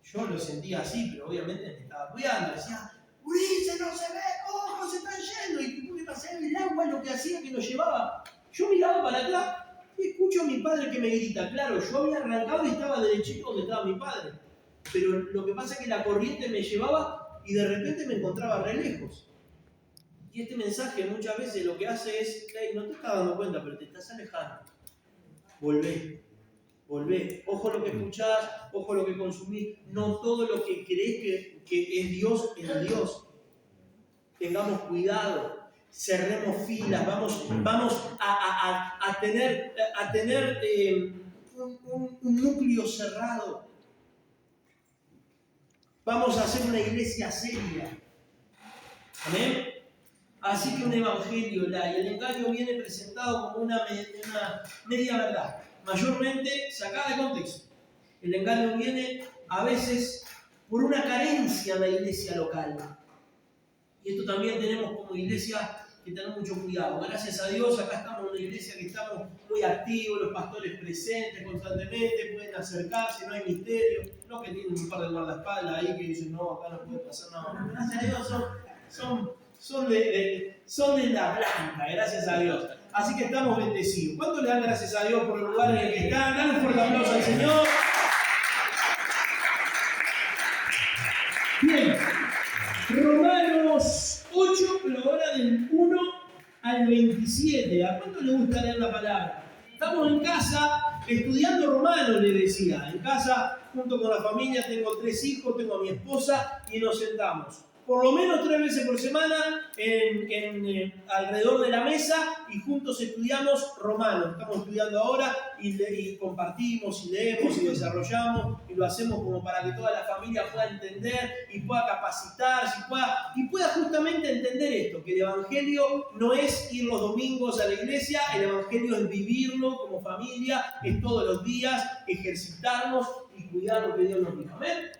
yo lo sentía así, pero obviamente me estaba cuidando, decía, Ulises, no se ve, ojo, se están yendo. Y tuve que pasar el agua, lo que hacía que lo llevaba. Yo miraba para atrás y escucho a mi padre que me grita. Claro, yo había arrancado y estaba derechito donde estaba mi padre. Pero lo que pasa es que la corriente me llevaba y de repente me encontraba re lejos. Y este mensaje muchas veces lo que hace es, hey, no te estás dando cuenta, pero te estás alejando. Volvé. Ojo lo que escuchás, ojo lo que consumís. No todo lo que crees que es Dios, es Dios. Tengamos cuidado, cerremos filas, vamos a tener un núcleo cerrado. Vamos a hacer una iglesia seria. ¿Amén? Así que un evangelio, y el engaño viene presentado como una media verdad. Mayormente sacada de contexto. El engaño viene a veces por una carencia en la iglesia local. Y esto también tenemos como iglesia que tener mucho cuidado. Gracias a Dios, acá estamos en una iglesia que estamos muy activos, los pastores presentes constantemente, pueden acercarse, no hay misterio. No que tienen un par de guardaespaldas ahí que dicen, no, acá no puede pasar nada. Gracias a Dios son de la blanca, gracias a Dios. así que estamos bendecidos. ¿Cuánto le dan gracias a Dios por el lugar en el que están? Dale un fuerte aplauso al Señor. Bien, Romanos 8, pero ahora del 1 al 27. ¿A cuánto le gusta leer la palabra? Estamos en casa estudiando Romanos, le decía. En casa, junto con la familia, tengo 3 hijos, tengo a mi esposa y nos sentamos por lo menos 3 veces por semana alrededor de la mesa y juntos estudiamos Romanos. Estamos estudiando ahora y compartimos y leemos y desarrollamos y lo hacemos como para que toda la familia pueda entender y pueda capacitarse y pueda justamente entender esto, que el Evangelio no es ir los domingos a la iglesia, el Evangelio es vivirlo como familia, es todos los días ejercitarnos y cuidar lo que Dios nos dijo. Amén.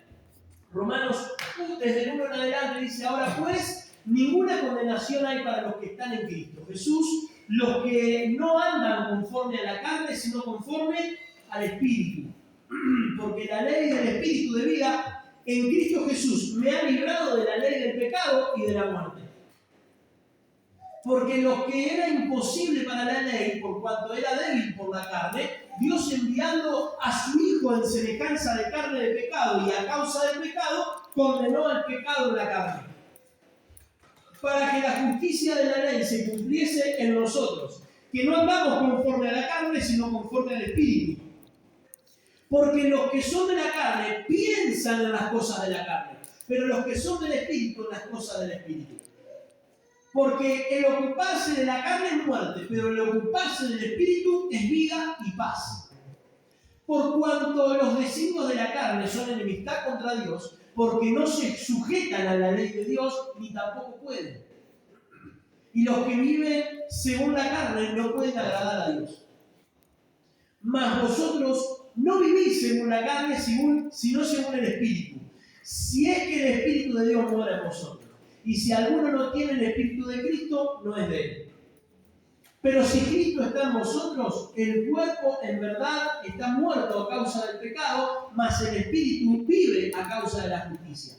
Romanos, desde el 1 en adelante, dice: ahora pues, ninguna condenación hay para los que están en Cristo Jesús, los que no andan conforme a la carne, sino conforme al Espíritu. Porque la ley del Espíritu de vida en Cristo Jesús me ha librado de la ley del pecado y de la muerte. Porque lo que era imposible para la ley, por cuanto era débil por la carne, Dios enviando a su Hijo en semejanza de carne de pecado y a causa del pecado, condenó al pecado en la carne. Para que la justicia de la ley se cumpliese en nosotros, que no andamos conforme a la carne, sino conforme al Espíritu. Porque los que son de la carne piensan en las cosas de la carne, pero los que son del Espíritu en las cosas del Espíritu. Porque el ocuparse de la carne es muerte, pero el ocuparse del Espíritu es vida y paz. Por cuanto los designios de la carne son enemistad contra Dios, porque no se sujetan a la ley de Dios, ni tampoco pueden. Y los que viven según la carne no pueden agradar a Dios. Mas vosotros no vivís según la carne, sino según el Espíritu. Si es que el Espíritu de Dios mora en vosotros. Y si alguno no tiene el Espíritu de Cristo, no es de él. Pero si Cristo está en vosotros, el cuerpo en verdad está muerto a causa del pecado, mas el Espíritu vive a causa de la justicia.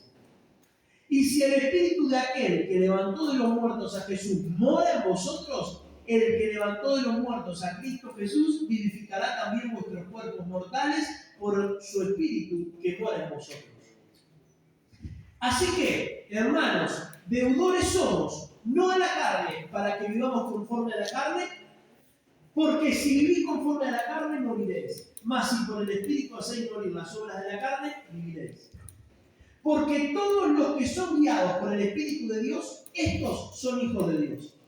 Y si el Espíritu de aquel que levantó de los muertos a Jesús mora en vosotros, el que levantó de los muertos a Cristo Jesús vivificará también vuestros cuerpos mortales por su Espíritu que mora en vosotros. Así que, hermanos, deudores somos, no a la carne, para que vivamos conforme a la carne, porque si vivís conforme a la carne, moriréis. Mas si por el Espíritu hacéis morir las obras de la carne, viviréis. Porque todos los que son guiados por el Espíritu de Dios, estos son hijos de Dios.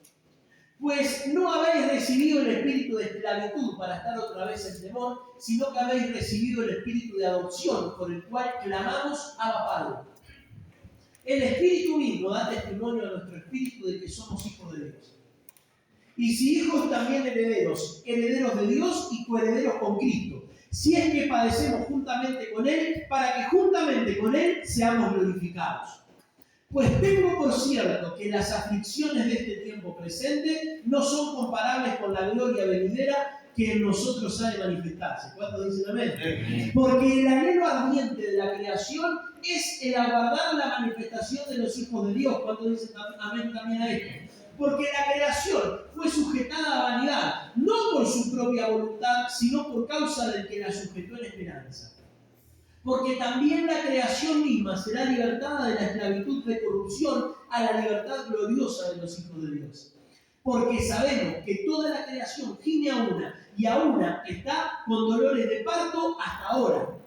Pues no habéis recibido el espíritu de esclavitud para estar otra vez en temor, sino que habéis recibido el espíritu de adopción, por el cual clamamos Abba Padre. El Espíritu mismo da testimonio a nuestro espíritu de que somos hijos de Dios. Y si hijos, también herederos, herederos de Dios y coherederos con Cristo, si es que padecemos juntamente con Él, para que juntamente con Él seamos glorificados. Pues tengo por cierto que las aflicciones de este tiempo presente no son comparables con la gloria venidera que en nosotros ha de manifestarse. ¿Cuántos dicen amén? Porque el anhelo ardiente de la creación es el aguardar la manifestación de los hijos de Dios. ¿Cuántos dicen amén también a esto? Porque la creación fue sujetada a vanidad, no por su propia voluntad, sino por causa del que la sujetó en esperanza. Porque también la creación misma será libertada de la esclavitud de corrupción a la libertad gloriosa de los hijos de Dios. Porque sabemos que toda la creación gime a una, y a una está con dolores de parto hasta ahora.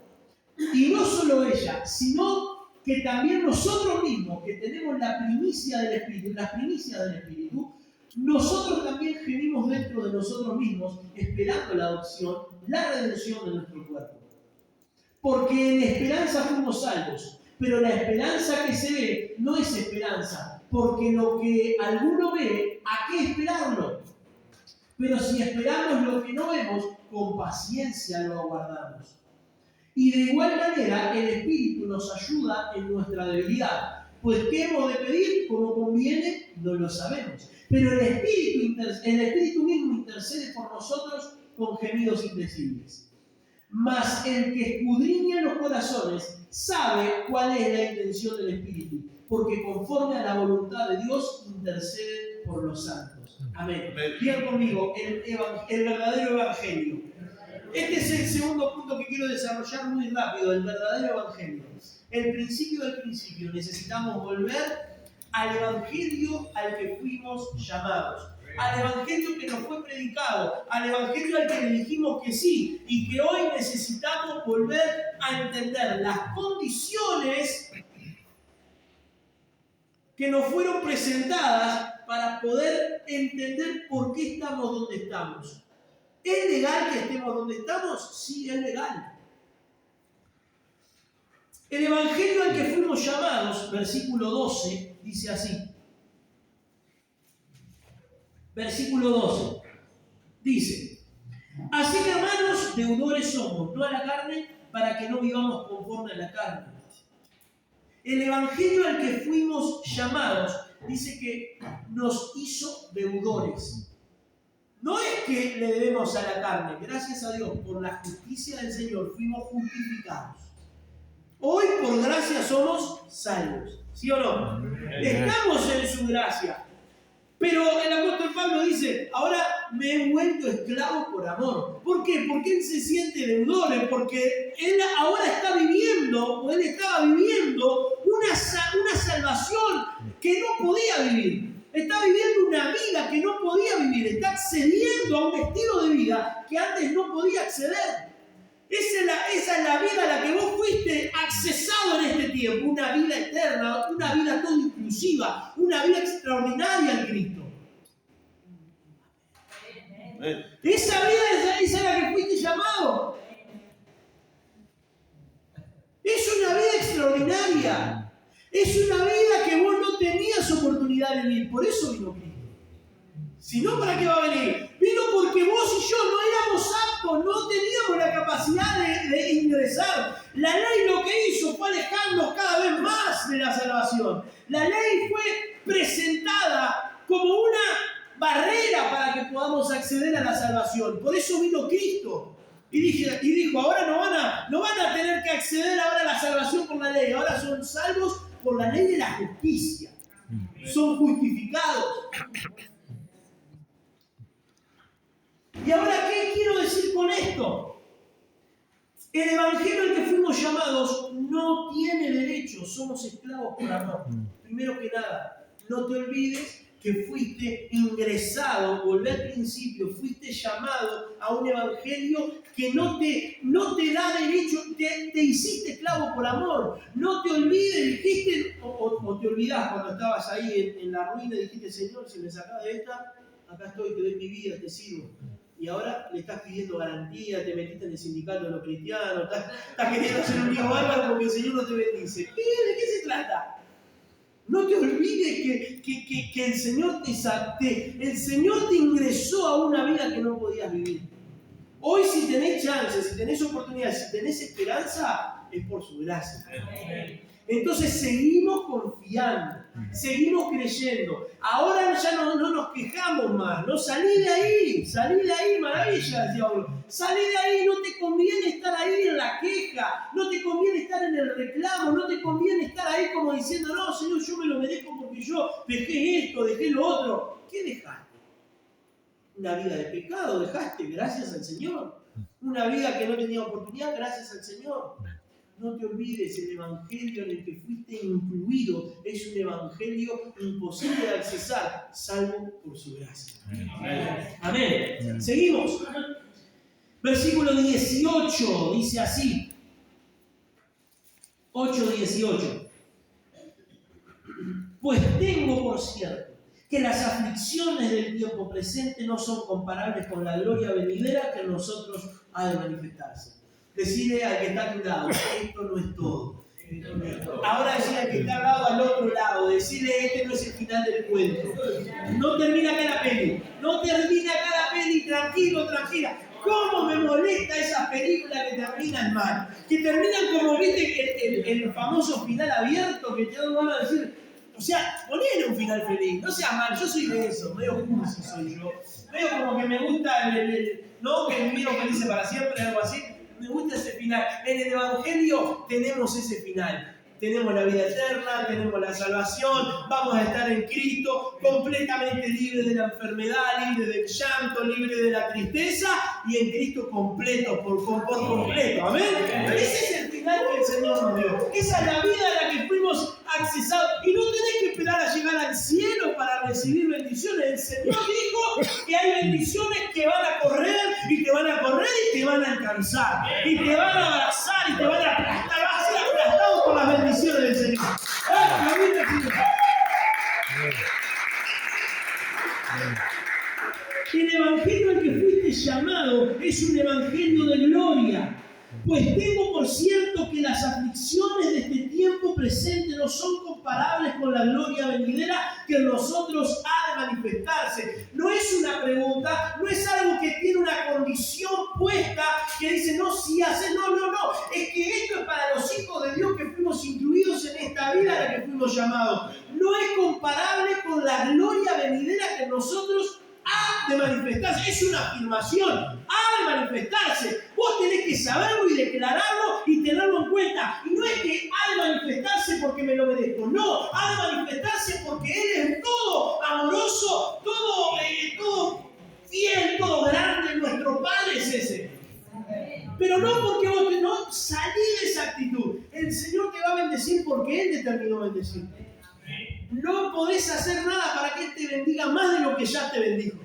Y no solo ella, sino que también nosotros mismos, que tenemos la primicia del Espíritu, las primicias del Espíritu, nosotros también gemimos dentro de nosotros mismos, esperando la adopción, la redención de nuestro cuerpo. Porque en esperanza fuimos salvos, pero la esperanza que se ve no es esperanza, porque lo que alguno ve, ¿a qué esperarlo? Pero si esperamos lo que no vemos, con paciencia lo aguardamos. Y de igual manera, el Espíritu nos ayuda en nuestra debilidad. Pues ¿qué hemos de pedir? Como conviene, no lo sabemos. Pero el Espíritu mismo intercede por nosotros con gemidos indecibles. Mas el que escudriña los corazones sabe cuál es la intención del Espíritu, porque conforme a la voluntad de Dios intercede por los santos. Amén. Digan conmigo, el verdadero evangelio. Este es el segundo punto que quiero desarrollar muy rápido, el verdadero evangelio. El principio del principio. Necesitamos volver al evangelio al que fuimos llamados. Al evangelio que nos fue predicado, al evangelio al que le dijimos que sí, y que hoy necesitamos volver a entender las condiciones que nos fueron presentadas para poder entender por qué estamos donde estamos. ¿Es legal que estemos donde estamos? Sí, es legal. El evangelio al que fuimos llamados, versículo 12, dice así. Versículo 12. Dice: así que, hermanos, deudores somos, no a la carne, para que no vivamos conforme a la carne. El evangelio al que fuimos llamados dice que nos hizo deudores. No es que le debemos a la carne, gracias a Dios, por la justicia del Señor fuimos justificados. Hoy por gracia somos salvos, ¿sí o no? Estamos en su gracia. Pero el apóstol Pablo dice, ahora me he vuelto esclavo por amor. ¿Por qué? Porque él se siente deudor, porque él ahora está viviendo, o él estaba viviendo una salvación que no podía vivir. Está viviendo una vida que no podía vivir. Está accediendo a un estilo de vida que antes no podía acceder. Esa es la vida a la que vos fuiste accesado en este tiempo. Una vida eterna, una vida todo inclusiva, una vida extraordinaria en Cristo. Esa vida es a la que fuiste llamado. Es una vida extraordinaria. Es una vida que vos no tenías oportunidad de vivir. Por eso vino Cristo. Si no, ¿para qué va a venir? Vino porque vos y yo no éramos aptos, no teníamos la capacidad de ingresar. La ley lo que hizo fue alejarnos cada vez más de la salvación. La ley fue presentada como una barrera para que podamos acceder a la salvación. Por eso vino Cristo. Y dijo, ahora no van a tener que acceder ahora a la salvación por la ley. Ahora son salvos por la ley de la justicia. Son justificados. ¿Y ahora qué quiero decir con esto? El evangelio al que fuimos llamados no tiene derecho, somos esclavos por amor. Primero que nada, no te olvides que fuiste ingresado, volvé al principio, fuiste llamado a un evangelio que no te da derecho, te hiciste esclavo por amor. No te olvides, dijiste, o te olvidás cuando estabas ahí en la ruina, dijiste, Señor, si me sacás de esta, acá estoy, te doy mi vida, te sirvo. Y ahora le estás pidiendo garantía, te metiste en el sindicato de los cristianos, estás queriendo ser un tío bárbaro porque el Señor no te bendice. ¿De qué se trata? No te olvides que el Señor el Señor te ingresó a una vida que no podías vivir. Hoy si tenés chances, si tenés oportunidad, si tenés esperanza, es por su gracia. Entonces seguimos confiando, seguimos creyendo. Ahora ya no nos quejamos más, no salí de ahí, maravilla, decía uno. Salí de ahí, no te conviene estar ahí en la queja, no te conviene estar en el reclamo, no te conviene estar ahí como diciendo, no, Señor, yo me lo merezco porque yo dejé esto, dejé lo otro. ¿Qué dejaste? Una vida de pecado dejaste, gracias al Señor. Una vida que no tenía oportunidad, gracias al Señor. No te olvides, el evangelio en el que fuiste incluido es un evangelio imposible de accesar, salvo por su gracia. Amén. Seguimos. Versículo 18 dice así. 8:18. Pues tengo por cierto que las aflicciones del tiempo presente no son comparables con la gloria venidera que en nosotros ha de manifestarse. Decirle al que está a tu lado, esto no es todo. Ahora decirle al que está al otro lado, decirle, este no es el final del cuento. No termina acá la peli. No termina acá la peli, tranquilo, tranquila. ¿Cómo me molesta esa película que terminan mal? Que terminan como, viste, el famoso final abierto que te van a decir, o sea, ponele un final feliz, no seas mal, yo soy de eso, medio cursi soy yo. Medio como que me gusta no que vivieron felices para siempre, algo así. Me gusta ese final. En el Evangelio tenemos ese final. tenemos la vida eterna, tenemos la salvación, vamos a estar en Cristo, completamente libres de la enfermedad, libres del llanto, libres de la tristeza, y en Cristo completo, por completo. ¿Amén? Ese es el final que el Señor nos dio. Esa es la vida a la que fuimos accesados. Y no tenés que esperar a llegar al cielo para recibir bendiciones. El Señor dijo que hay bendiciones que van a correr y te van a correr y te van a alcanzar. Y te van a abrazar y te van a aplastar. Vas a ser aplastado por las bendiciones del Señor. El evangelio al que fuiste llamado es un evangelio de gloria. Pues tengo por cierto que las aflicciones de este tiempo presente no son comparables con la gloria venidera que en nosotros ha de manifestarse. No es una pregunta, no es algo que tiene una condición puesta que dice, no, si haces, no. Es que esto es para los hijos de Dios que fuimos incluidos en esta vida a la que fuimos llamados. No es comparable con la gloria venidera que en nosotros ha de manifestarse. Es una afirmación, ha de manifestarse. Vos tenés que saberlo y declararlo y tenerlo en cuenta. Y no es que ha de manifestarse porque me lo merezco, no, ha de manifestarse porque Él es todo amoroso, todo fiel, todo grande. Nuestro Padre es ese. Pero no porque vos no salí de esa actitud. El Señor te va a bendecir porque Él determinó bendecirte. No podés hacer nada para que Él te bendiga más de lo que ya te bendijo.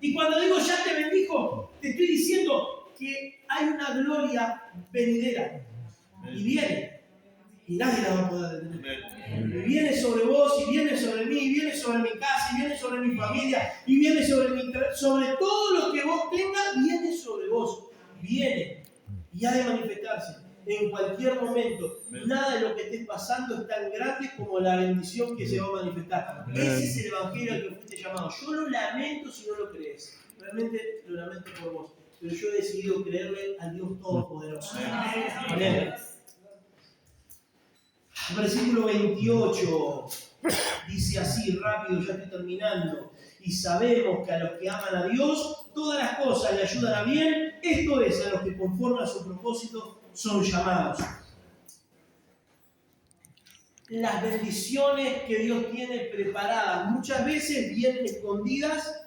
Y cuando digo ya te bendijo, te estoy diciendo que hay una gloria venidera. Y viene. Y nadie la va a poder detener. Y viene sobre vos, y viene sobre mí, y viene sobre mi casa, y viene sobre mi familia, y viene sobre todo lo que vos tengas, viene sobre vos. Viene. Y ha de manifestarse. En cualquier momento, nada de lo que estés pasando es tan grande como la bendición que se va a manifestar. Ese es el evangelio al que fuiste llamado. Yo lo lamento si no lo crees. Realmente lo lamento por vos. Pero yo he decidido creerle al Dios Todopoderoso. Amén. Versículo 28 dice así, rápido, ya estoy terminando. Y sabemos que a los que aman a Dios, todas las cosas le ayudan a bien. Esto es, a los que conforme a su propósito son llamados. Las bendiciones que Dios tiene preparadas muchas veces vienen escondidas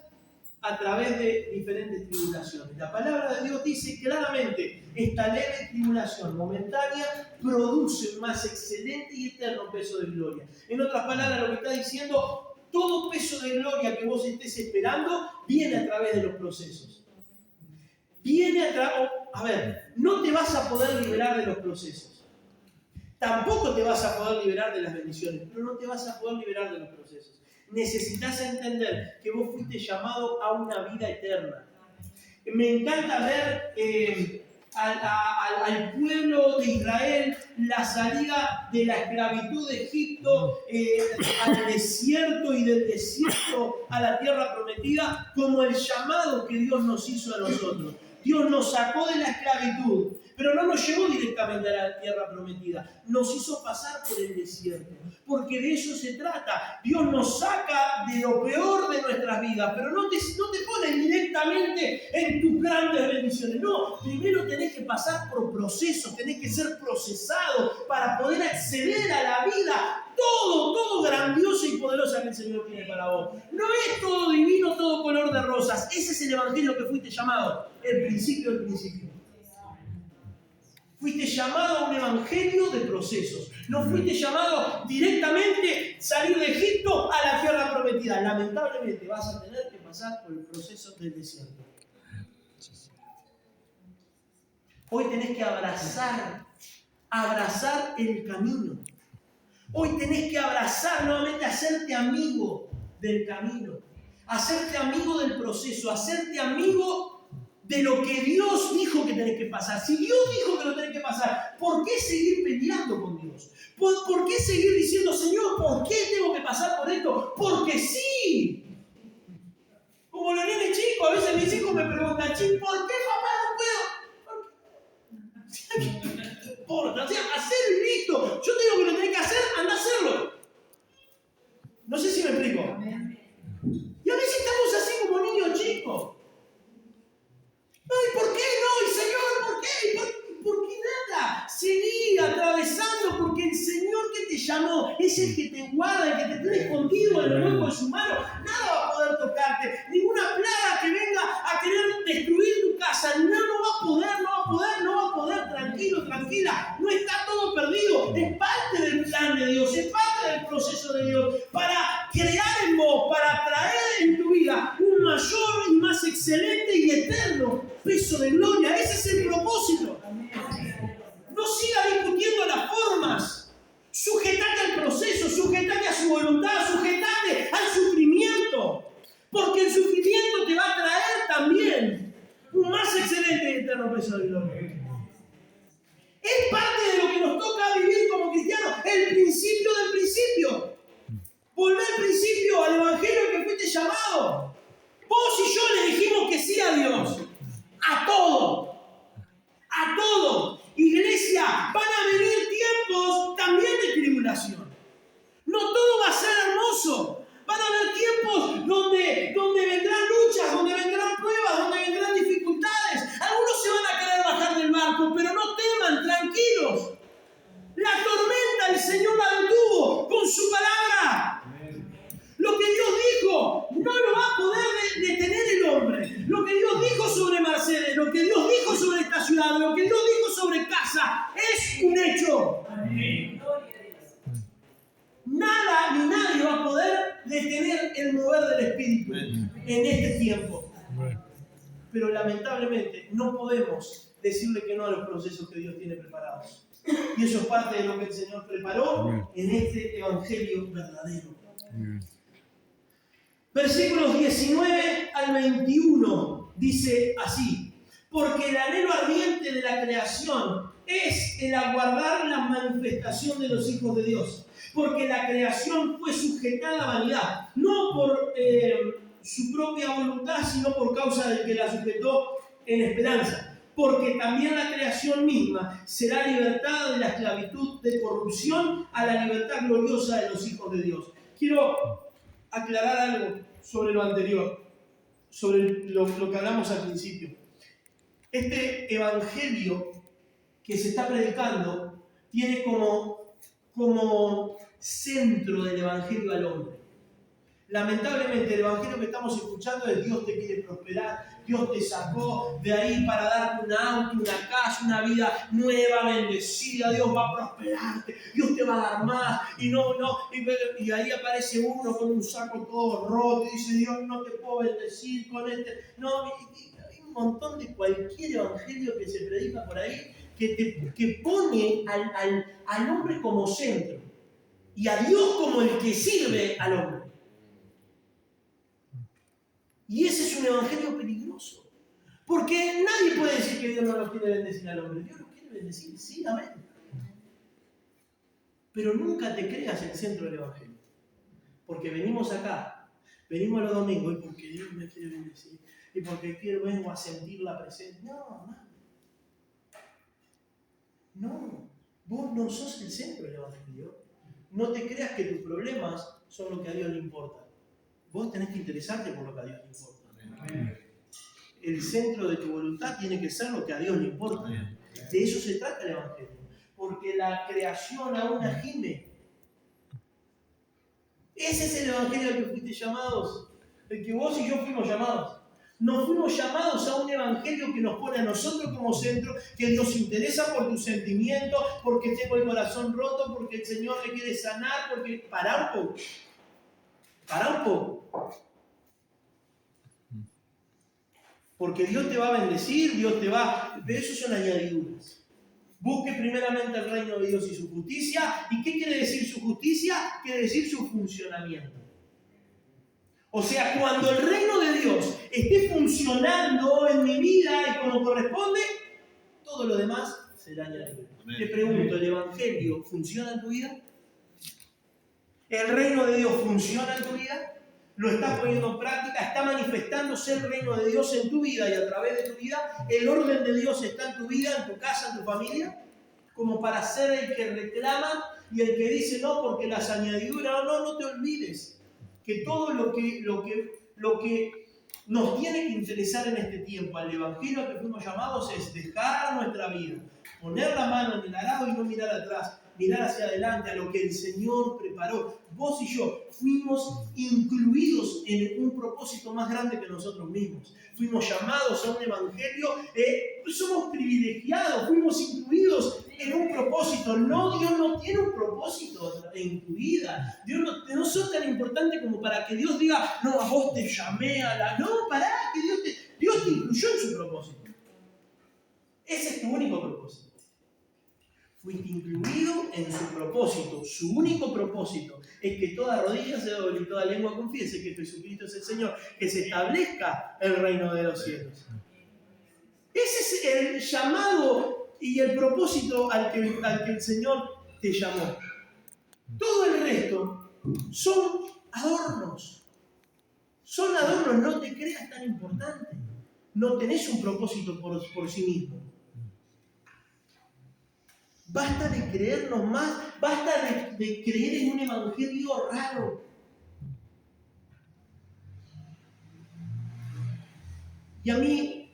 a través de diferentes tribulaciones. La palabra de Dios dice claramente, esta leve tribulación momentánea produce un más excelente y eterno peso de gloria. En otras palabras, lo que está diciendo, todo peso de gloria que vos estés esperando viene a través de los procesos. No te vas a poder liberar de los procesos. Tampoco te vas a poder liberar de las bendiciones, pero no te vas a poder liberar de los procesos. Necesitas entender que vos fuiste llamado a una vida eterna. Me encanta ver al pueblo de Israel la salida de la esclavitud de Egipto al desierto y del desierto a la tierra prometida como el llamado que Dios nos hizo a nosotros. Dios nos sacó de la esclavitud, pero no nos llevó directamente a la tierra prometida. Nos hizo pasar por el desierto, porque de eso se trata. Dios nos saca de lo peor de nuestras vidas, pero no te pone directamente en tus grandes bendiciones. No, primero tenés que pasar por procesos, tenés que ser procesado para poder acceder a la vida todo grandioso y poderosa que el Señor tiene para vos. No es todo divino, todo color de rosas. Ese es el evangelio que fuiste llamado, el principio del principio. Fuiste llamado a un evangelio de procesos. No fuiste llamado directamente a salir de Egipto a la tierra prometida. Lamentablemente vas a tener que pasar por el proceso del desierto. Hoy tenés que abrazar el camino. Hoy tenés que abrazar nuevamente, hacerte amigo del camino, hacerte amigo del proceso, hacerte amigo de lo que Dios dijo que tenés que pasar. Si Dios dijo que lo tenés que pasar, ¿por qué seguir peleando con Dios? ¿Por qué seguir diciendo, Señor, ¿por qué tengo que pasar por esto? Porque sí. Como los nenes chicos, a veces mis hijos me preguntan, ¿por qué papá no puedo? ¿Qué importa? O sea, hacer y listo. Yo te digo que lo tenés que hacer, anda a hacerlo. No sé si me explico. Y a veces estamos así como niños chicos. No, ¿y por qué no? Y Señor, ¿por qué? ¿Por qué nada? Seguí atravesando porque llamó, es el que te guarda, el que te tiene escondido en el hueco de su mano. Nada va a poder tocarte, ninguna plaga que venga a querer destruir tu casa, no va a poder, tranquilo, tranquila, no está todo perdido, es parte del plan de Dios, es parte del proceso de Dios, para crear en vos, para traer en tu vida un mayor y más excelente y eterno peso de gloria. Ese es el propósito. No siga discutiendo las formas. Sujetate al proceso, sujetate a su voluntad, sujetate al sufrimiento. Porque el sufrimiento te va a traer también un más excelente y eterno peso de gloria. Es parte de lo que nos toca vivir como cristianos, el principio del principio. Volver al principio, al evangelio que fuiste llamado. Vos y yo le dijimos que sí a Dios. A todo. A todo. Iglesia, van a venir tiempos también de tribulación. No todo va a ser hermoso. Van a haber tiempos donde vendrán luchas, donde vendrán pruebas, donde vendrán dificultades. Algunos se van a querer bajar del barco, pero no teman, tranquilos. La tormenta el Señor la detuvo con su palabra. Lo que Dios dijo no lo va a poder detener el hombre. Lo que Dios dijo sobre Mercedes, lo que Dios dijo sobre esta ciudad, lo que Dios dijo sobre casa, es un hecho. Nada ni nadie va a poder detener el mover del Espíritu en este tiempo. Pero lamentablemente no podemos decirle que no a los procesos que Dios tiene preparados. Y eso es parte de lo que el Señor preparó en este Evangelio verdadero. Versículos 19 al 21 dice así: porque el anhelo ardiente de la creación es el aguardar la manifestación de los hijos de Dios. Porque la creación fue sujetada a vanidad, no por su propia voluntad, sino por causa del que la sujetó en esperanza. Porque también la creación misma será libertada de la esclavitud de corrupción a la libertad gloriosa de los hijos de Dios. Quiero aclarar algo sobre lo anterior, sobre lo que hablamos al principio. Este evangelio que se está predicando tiene como centro del evangelio al hombre. Lamentablemente el evangelio que estamos escuchando es: Dios te quiere prosperar, Dios te sacó de ahí para darte un auto, una casa, una vida nueva, bendecida, Dios va a prosperarte, Dios te va a dar más, y ahí aparece uno con un saco todo roto y dice: Dios, no te puedo bendecir con este. No, hay un montón de cualquier evangelio que se predica por ahí que pone al hombre como centro y a Dios como el que sirve al hombre. Y ese es un evangelio peligroso. Porque nadie puede decir que Dios no los quiere bendecir al hombre. Dios los quiere bendecir, sí, amén. Pero nunca te creas el centro del evangelio. Porque venimos acá, venimos los domingos, y porque Dios me quiere bendecir, y porque vengo a sentir la presencia. No, vos no sos el centro del evangelio. No te creas que tus problemas son lo que a Dios le importa. Vos tenés que interesarte por lo que a Dios le importa. Amén. El centro de tu voluntad tiene que ser lo que a Dios le importa. Amén. De eso se trata el evangelio. Porque la creación aún gime. Ese es el evangelio al que fuiste llamados. El que vos y yo fuimos llamados. No fuimos llamados a un evangelio que nos pone a nosotros como centro, que Dios se interesa por tus sentimientos, porque tengo el corazón roto, porque el Señor me quiere sanar, porque... Pará un poco. Porque Dios te va a bendecir, Dios te va... Pero eso son añadiduras. Busque primeramente el reino de Dios y su justicia. ¿Y qué quiere decir su justicia? Quiere decir su funcionamiento. O sea, cuando el reino de Dios esté funcionando en mi vida y como corresponde, todo lo demás será añadido. Te pregunto, ¿el evangelio funciona en tu vida? ¿El reino de Dios funciona en tu vida? ¿Lo estás poniendo en práctica? ¿Está manifestándose el reino de Dios en tu vida y a través de tu vida? ¿El orden de Dios está en tu vida, en tu casa, en tu familia? Como para ser el que reclama y el que dice no porque las añadiduras, no te olvides que todo lo que nos tiene que interesar en este tiempo, al evangelio al que fuimos llamados, es dejar nuestra vida, poner la mano en el arado y no mirar atrás, mirar hacia adelante, a lo que el Señor preparó. Vos y yo fuimos incluidos en un propósito más grande que nosotros mismos. Fuimos llamados a un evangelio, somos privilegiados, fuimos incluidos en un propósito. No, Dios no tiene un propósito en tu vida. Dios no sos tan importante como para que Dios diga, no, a vos te llamé a la... No, pará, que Dios te incluyó en su propósito. Ese es tu único propósito. Fuiste incluido en su propósito. Su único propósito es que toda rodilla se doble y toda lengua confiese que Jesucristo es el Señor, que se establezca el reino de los cielos. Ese es el llamado y el propósito al que el Señor te llamó. Todo el resto son adornos. Son adornos, no te creas tan importante. No tenés un propósito por sí mismo. Basta de creernos más, basta de creer en un evangelio raro. Y a mí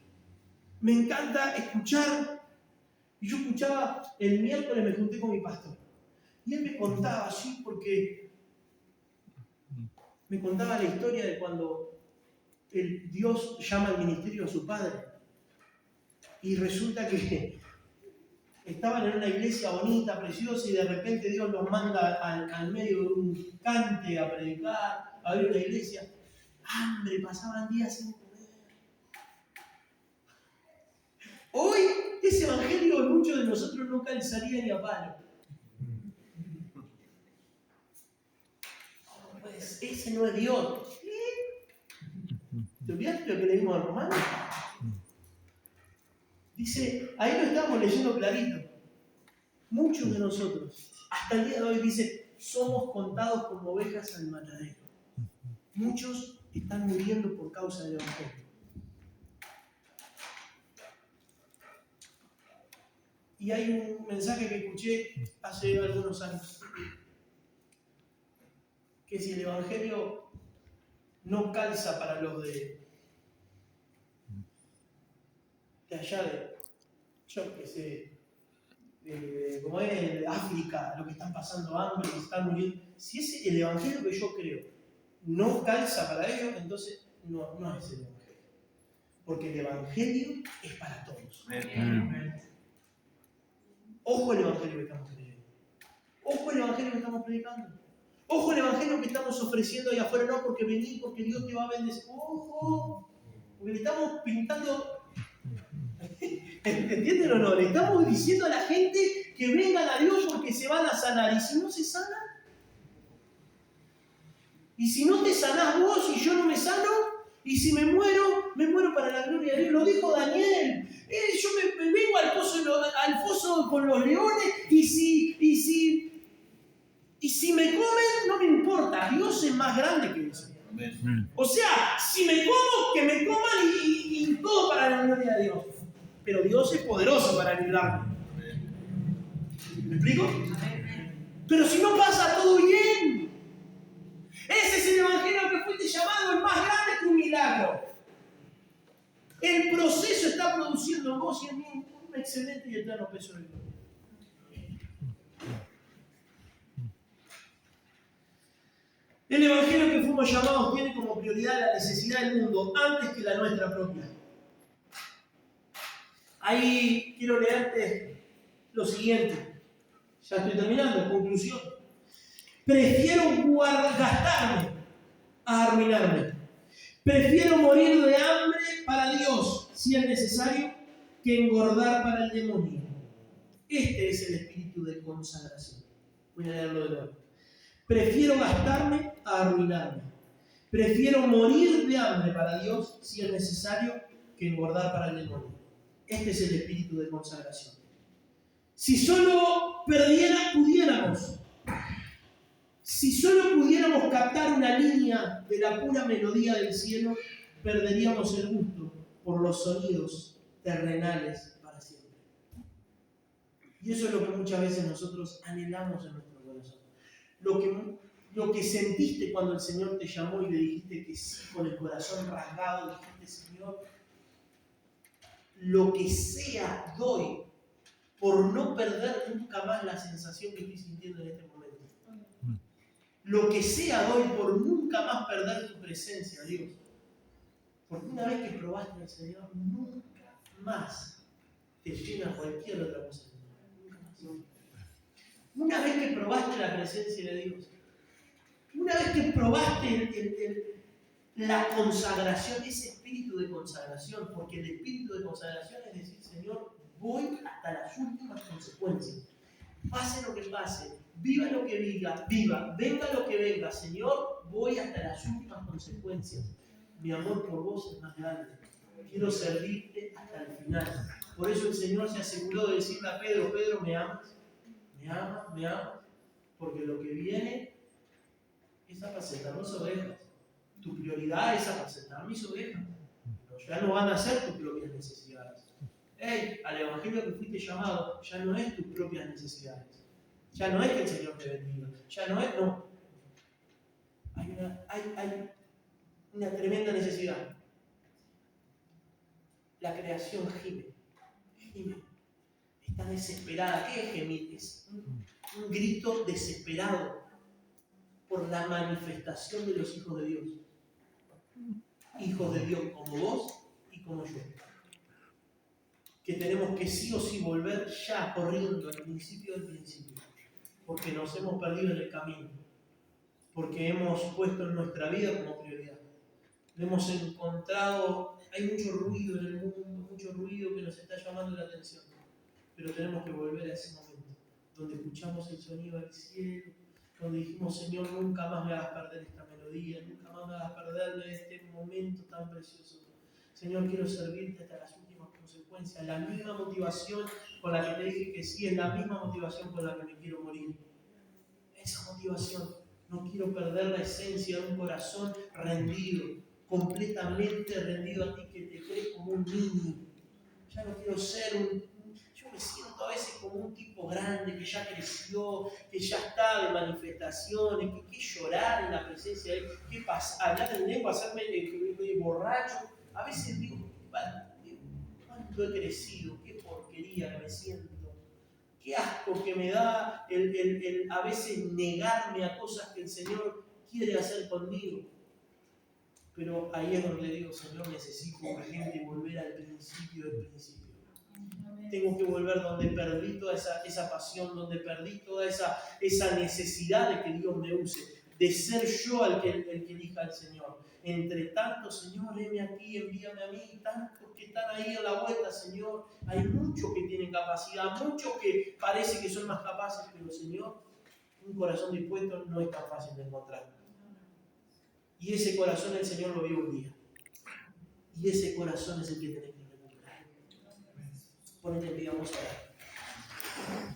me encanta escuchar, y yo escuchaba, el miércoles me junté con mi pastor, y él me contaba así, porque me contaba la historia de cuando Dios llama al ministerio a su padre, y resulta que estaban en una iglesia bonita, preciosa, y de repente Dios los manda al medio de un cante a predicar, a ver una iglesia. Hambre, pasaban días sin comer. Hoy ese evangelio en muchos de nosotros no calzaría ni a palo. Pues ese no es Dios. ¿Te olvidaste lo que leímos a Romanos? Dice, ahí lo estamos leyendo clarito. Muchos de nosotros, hasta el día de hoy, dice, somos contados como ovejas al matadero. Muchos están muriendo por causa del evangelio. Y hay un mensaje que escuché hace algunos años, que si el evangelio no calza para los de allá yo qué sé, como es de África, lo que están pasando hambre, que están muriendo, si es el evangelio que yo creo no calza para ellos, entonces no es el evangelio. Porque el evangelio es para todos. Ojo el evangelio que estamos creyendo. Ojo el evangelio que estamos predicando. Ojo el evangelio que estamos ofreciendo ahí afuera, no porque vení, porque Dios te va a bendecir. Ojo, porque le estamos pintando. ¿Entienden o no? Le estamos diciendo a la gente que vengan a Dios porque se van a sanar. Y si no se sanan, y si no te sanás vos y yo no me sano, y si me muero para la gloria de Dios. Lo dijo Daniel. Yo me vengo al foso con los leones y si me comen, no me importa. Dios es más grande que eso. O sea, si me como, que me coman y todo para la gloria de Dios. Pero Dios es poderoso para librarme. ¿Me explico? Pero si no pasa todo bien. Ese es el evangelio al que fuiste llamado, el más grande que un milagro. El proceso está produciendo en vos y en mí un excelente y eterno peso de gloria. El evangelio que fuimos llamados tiene como prioridad la necesidad del mundo antes que la nuestra propia. Ahí quiero leerte lo siguiente. Ya estoy terminando, conclusión. Prefiero gastarme a arruinarme. Prefiero morir de hambre para Dios, si es necesario, que engordar para el demonio. Este es el espíritu de consagración. Voy a leerlo de nuevo. Prefiero gastarme a arruinarme. Prefiero morir de hambre para Dios, si es necesario, que engordar para el demonio. Este es el espíritu de consagración. Si solo pudiéramos captar una línea de la pura melodía del cielo, perderíamos el gusto por los sonidos terrenales para siempre. Y eso es lo que muchas veces nosotros anhelamos en nuestro corazón. Lo que sentiste cuando el Señor te llamó y le dijiste que sí, con el corazón rasgado, dijiste, Señor, lo que sea doy por no perder nunca más la sensación que estoy sintiendo en este momento. Lo que sea doy por nunca más perder tu presencia, Dios. Porque una vez que probaste al Señor, nunca más te llena cualquier otra cosa. Nunca más. Una vez que probaste la presencia de Dios, una vez que probaste la consagración, ese espíritu de consagración, porque el espíritu de consagración es decir, Señor, voy hasta las últimas consecuencias. Pase lo que pase, viva lo que viva, venga lo que venga, Señor, voy hasta las últimas consecuencias. Mi amor por vos es más grande. Quiero servirte hasta el final. Por eso el Señor se aseguró de decirle a Pedro, Pedro, ¿me amas? ¿Me amas? ¿Me amas? Porque lo que viene es apacentar mis ovejas. Tu prioridad es apacentar mis ovejas. Pero ya no van a ser tus propias necesidades. Hey, al evangelio que fuiste llamado, ya no es tus propias necesidades. Ya no es que el Señor te bendiga. Ya no es, no. Hay una tremenda necesidad. La creación gime. Está desesperada. ¿Qué es gemir? Es un grito desesperado por la manifestación de los hijos de Dios. Hijos de Dios como vos y como yo. Que tenemos que sí o sí volver ya corriendo al principio del principio. Porque nos hemos perdido en el camino. Porque hemos puesto en nuestra vida como prioridad. Hemos encontrado, hay mucho ruido en el mundo, mucho ruido que nos está llamando la atención. Pero tenemos que volver a ese momento, donde escuchamos el sonido del cielo, donde dijimos, Señor, nunca más me hagas perder esta melodía, nunca más me hagas perderme este momento tan precioso. Señor, quiero servirte hasta las últimas consecuencias. La misma motivación con la que te dije que sí, es la misma motivación con la que me quiero morir. Esa motivación. No quiero perder la esencia de un corazón rendido, completamente rendido a ti, que te crees como un niño. Ya no quiero ser yo me siento a veces como un tipo grande que ya creció, que ya está de manifestaciones, que llorar en la presencia de él, que hablar en lengua, hacerme borracho. A veces digo, ¿cuánto he crecido? Qué porquería que me siento. Qué asco que me da el a veces negarme a cosas que el Señor quiere hacer conmigo. Pero ahí es donde digo, Señor, necesito urgente volver al principio del principio. Tengo que volver donde perdí toda esa pasión, donde perdí toda esa necesidad de que Dios me use, de ser yo el que elija al Señor. Entre tanto, Señor, heme aquí, envíame a mí, tantos que están ahí en la vuelta, Señor. Hay muchos que tienen capacidad, muchos que parece que son más capaces, pero Señor, un corazón dispuesto no es tan fácil de encontrar. Y ese corazón el Señor lo vio un día. Y ese corazón es el que tenés que recuperar. Ponete en pie, vamos a ver.